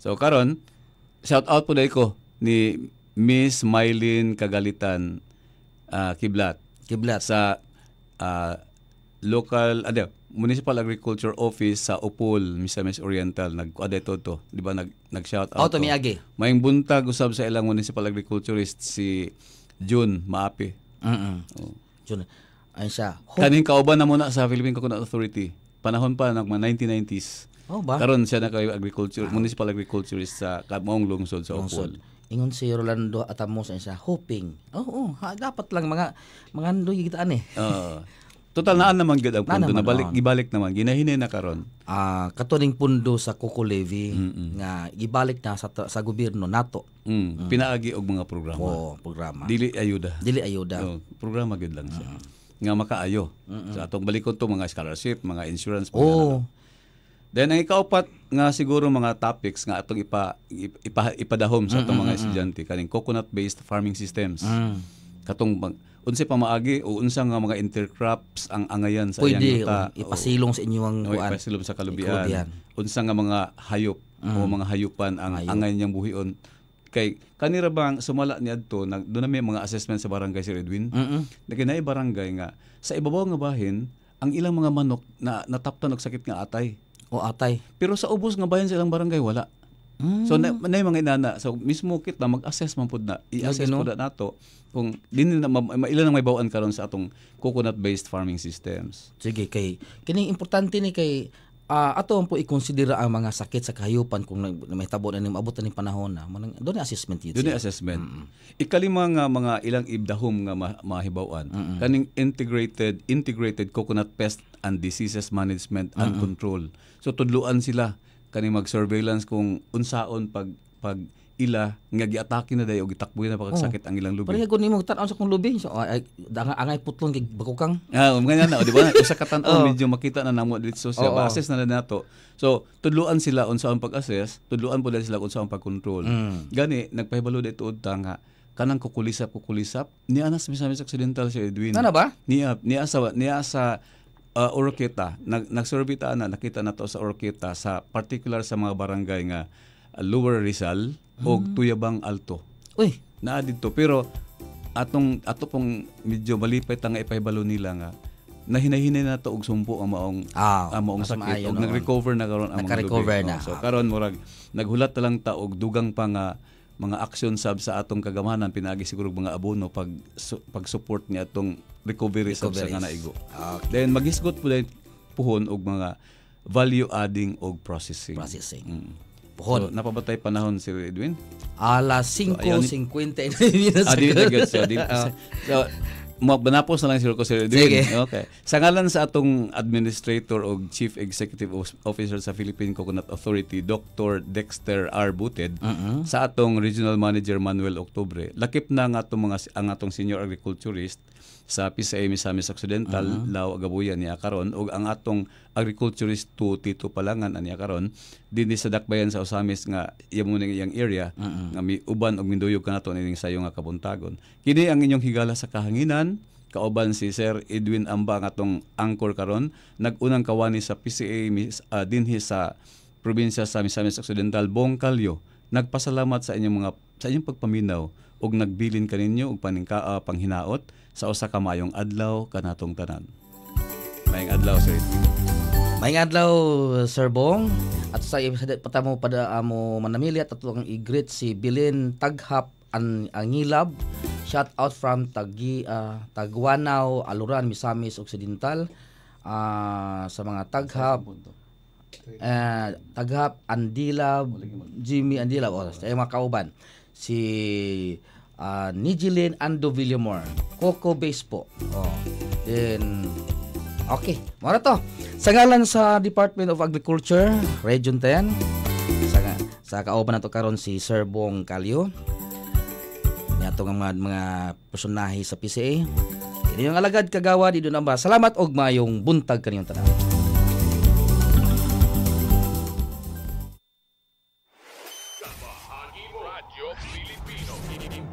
Speaker 4: So karon, shout out po dai ko ni Miss Mylene Kagalitan Kiblat sa local Municipal Agriculture Office sa Upol, Misamis Oriental. Nag-kuada ito to. Di ba nag-shout out to?
Speaker 3: Miagi.
Speaker 4: Maying buntag usab sa ilang municipal agriculturist si June Maapi.
Speaker 3: June. Ayun siya.
Speaker 4: Kaning kauban na muna sa Philippine Coconut Authority. Panahon pa ng mga 1990s.
Speaker 3: Ba?
Speaker 4: Karon siya na kay municipal agriculturist sa Maong Lungsod sa Upol.
Speaker 3: Ingon si Rolando Atamos siya, hoping. Dapat lang mga andoy kita ani.
Speaker 4: Total naan naman gid ang pundo, gibalik naman ginahinay na karon.
Speaker 3: Katuning pundo sa Coco Levy nga gibalik na sa gobyerno nato.
Speaker 4: Pinaagi og mga programa.
Speaker 3: Programa.
Speaker 4: Dili ayuda.
Speaker 3: Programa
Speaker 4: gid lang siya. Nga makaayo. Sa atong balikon to mga scholarship, mga insurance Then ang ikaapat nga siguro mga topics nga atong ipadahom sa atong mga estudyante kaning coconut-based farming systems. Katong unsay pamaagi o unsa nga mga intercrops ang angayan sa iyang yuta.
Speaker 3: Ipasilong sa inyong
Speaker 4: ipasilong sa kalubian. Unsa nga mga hayop o mga hayupan ang angay niyang buhion. Kay kanira bang sumala niadto doon na may mga assessment sa barangay Sir Edwin. Naginay barangay nga sa ibabaw nga bahin ang ilang mga manok na nataptan og sakit nga atay. Pero sa ubos nga bahin sa ilang barangay wala. So na mga inana so mismo kit na mag-assess man pud na i-assess pud nato kung dinhi na ilan ang may bawaan karon sa atong coconut-based farming systems.
Speaker 3: Sige kay kining importante ni kay ato po i-consider ang mga sakit sa kahayupan kung may tabo na ning maabot na ning panahon na doon assessment yun.
Speaker 4: Doon assessment. Ikalima nga mga ilang ibdahom nga mahibawan kaning integrated coconut pest and diseases management and control. So tudluan sila kani mag-surveillance kung unsaon pag ila nga giatake na dayo og gitakboy na pagkasakit ang ilang lubi.
Speaker 3: Pero kun nimo tan-aw sa kung lubi so angay putlon kay bakukang.
Speaker 4: Ganyan na di ba? Usa ka tan-aw medyo makita na namo dito sa assess na nato. So tudluan sila unsaon pag-assess, tudluan pud sila unsaon pag-control. Gani nagpahibalo dito udta nga kanang kukulisap ni anas misamis accidental si Edwin.
Speaker 3: Nana ba?
Speaker 4: Niya sa Oroqueta, nag-survey ta na nakita na to sa Oroqueta sa particular sa mga barangay nga Lower Rizal o Tuyabang Alto.
Speaker 3: Uy,
Speaker 4: naa dito pero ato pong medyo malipay ta nga ipahibalo nila nga nahinahinay na to og sumpo ang maong sakit og nag-recover na karon ang mga lubi. So karon murag naghulat ta lang ta og dugang pa nga mga action sa atong kagamanan pinaagi siguro mga abono pag-support ni atong recovery sa nga naigo. Then maghisgot po dahil puhon og mga value adding og processing. Puhon. So, napabatay panahon si Edwin?
Speaker 3: Alas 5:59
Speaker 4: So, Banapos na lang si Sir Edwin. Okay. Sa ngalan sa atong Administrator o Chief Executive Officer sa Philippine Coconut Authority, Dr. Dexter R. Buted, sa atong Regional Manager Manuel Octubre, lakip na ang atong Senior Agriculturist sa PCA Misamis Occidental, Lao Agabuyan niya karon ug ang atong Agriculturist 2 Tito Palangan niya karon dinhi sa Dakbayan sa Osamis nga iyang iyang area nga mi uban og minduyog kanato ning sayo nga kabuntagon. Kini ang inyong higala sa kahanginan kauban si Sir Edwin Amba nga atong anchor karon, nag-unang kawani sa PCA dinhi sa probinsya sa Misamis Occidental, Bong Calio. Nagpasalamat sa inyong pagpaminaw ug nagbilin kaninyo og panghinaot sa usa ka maayong adlaw kanatong tanan. Maayong adlaw, Sir Edwin.
Speaker 3: Maayong adlaw, Sir Bong. At sa patamo pada amo manamili at atong i-greet si Bilin Taghap Angilab. Shout out from Tagwanaw, Aluran, Misamis Occidental. Sa mga Taghap, Andilab, Jimmy Andilab, sa mga kauban. Si Nijilin Ando Villamor, Coco Base po. Then, okay, mara to. Sa ngalan sa Department of Agriculture, Region 10, sa kauban nato karon si Sir Bong Calio. Yato nga mga personahe sa PCA. Ini yung alagad kagawa dito na ba. Salamat og mayong buntag kaniyong tanan.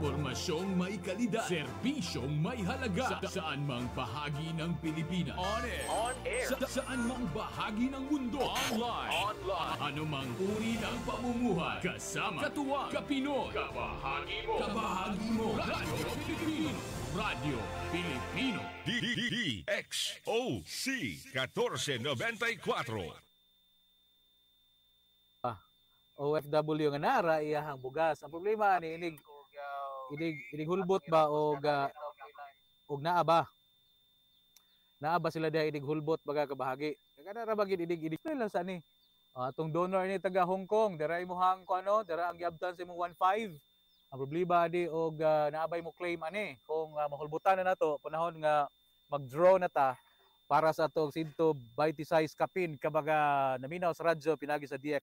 Speaker 5: Impormasyong may kalidad, serbisyong may halaga, saan mang bahagi ng Pilipinas. On air. Saan mang bahagi ng mundo. Online. Anumang uri ng pamumuhay. Kasama, katuwang, kapinoy. Kabahagi mo. Radyo Pilipino. Radyo Pilipino.
Speaker 6: DXOC 1494.
Speaker 7: OFW nga nara iyahang bugas. Ang problema ni inig hulbot ba og naa ba sila diha inig hulbot baga kabahagi kada ra bagid inig lang sa ni atong donor ni taga Hong Kong dira imuhang kuno dira ang giabtan sa imong 1.5 ang problema di og naabay mo claim ani kung mahulbutan na nato panahon nga mag-draw na ta para sa atong 120 size kapin kabaga naminaw sa radyo pinagi sa DX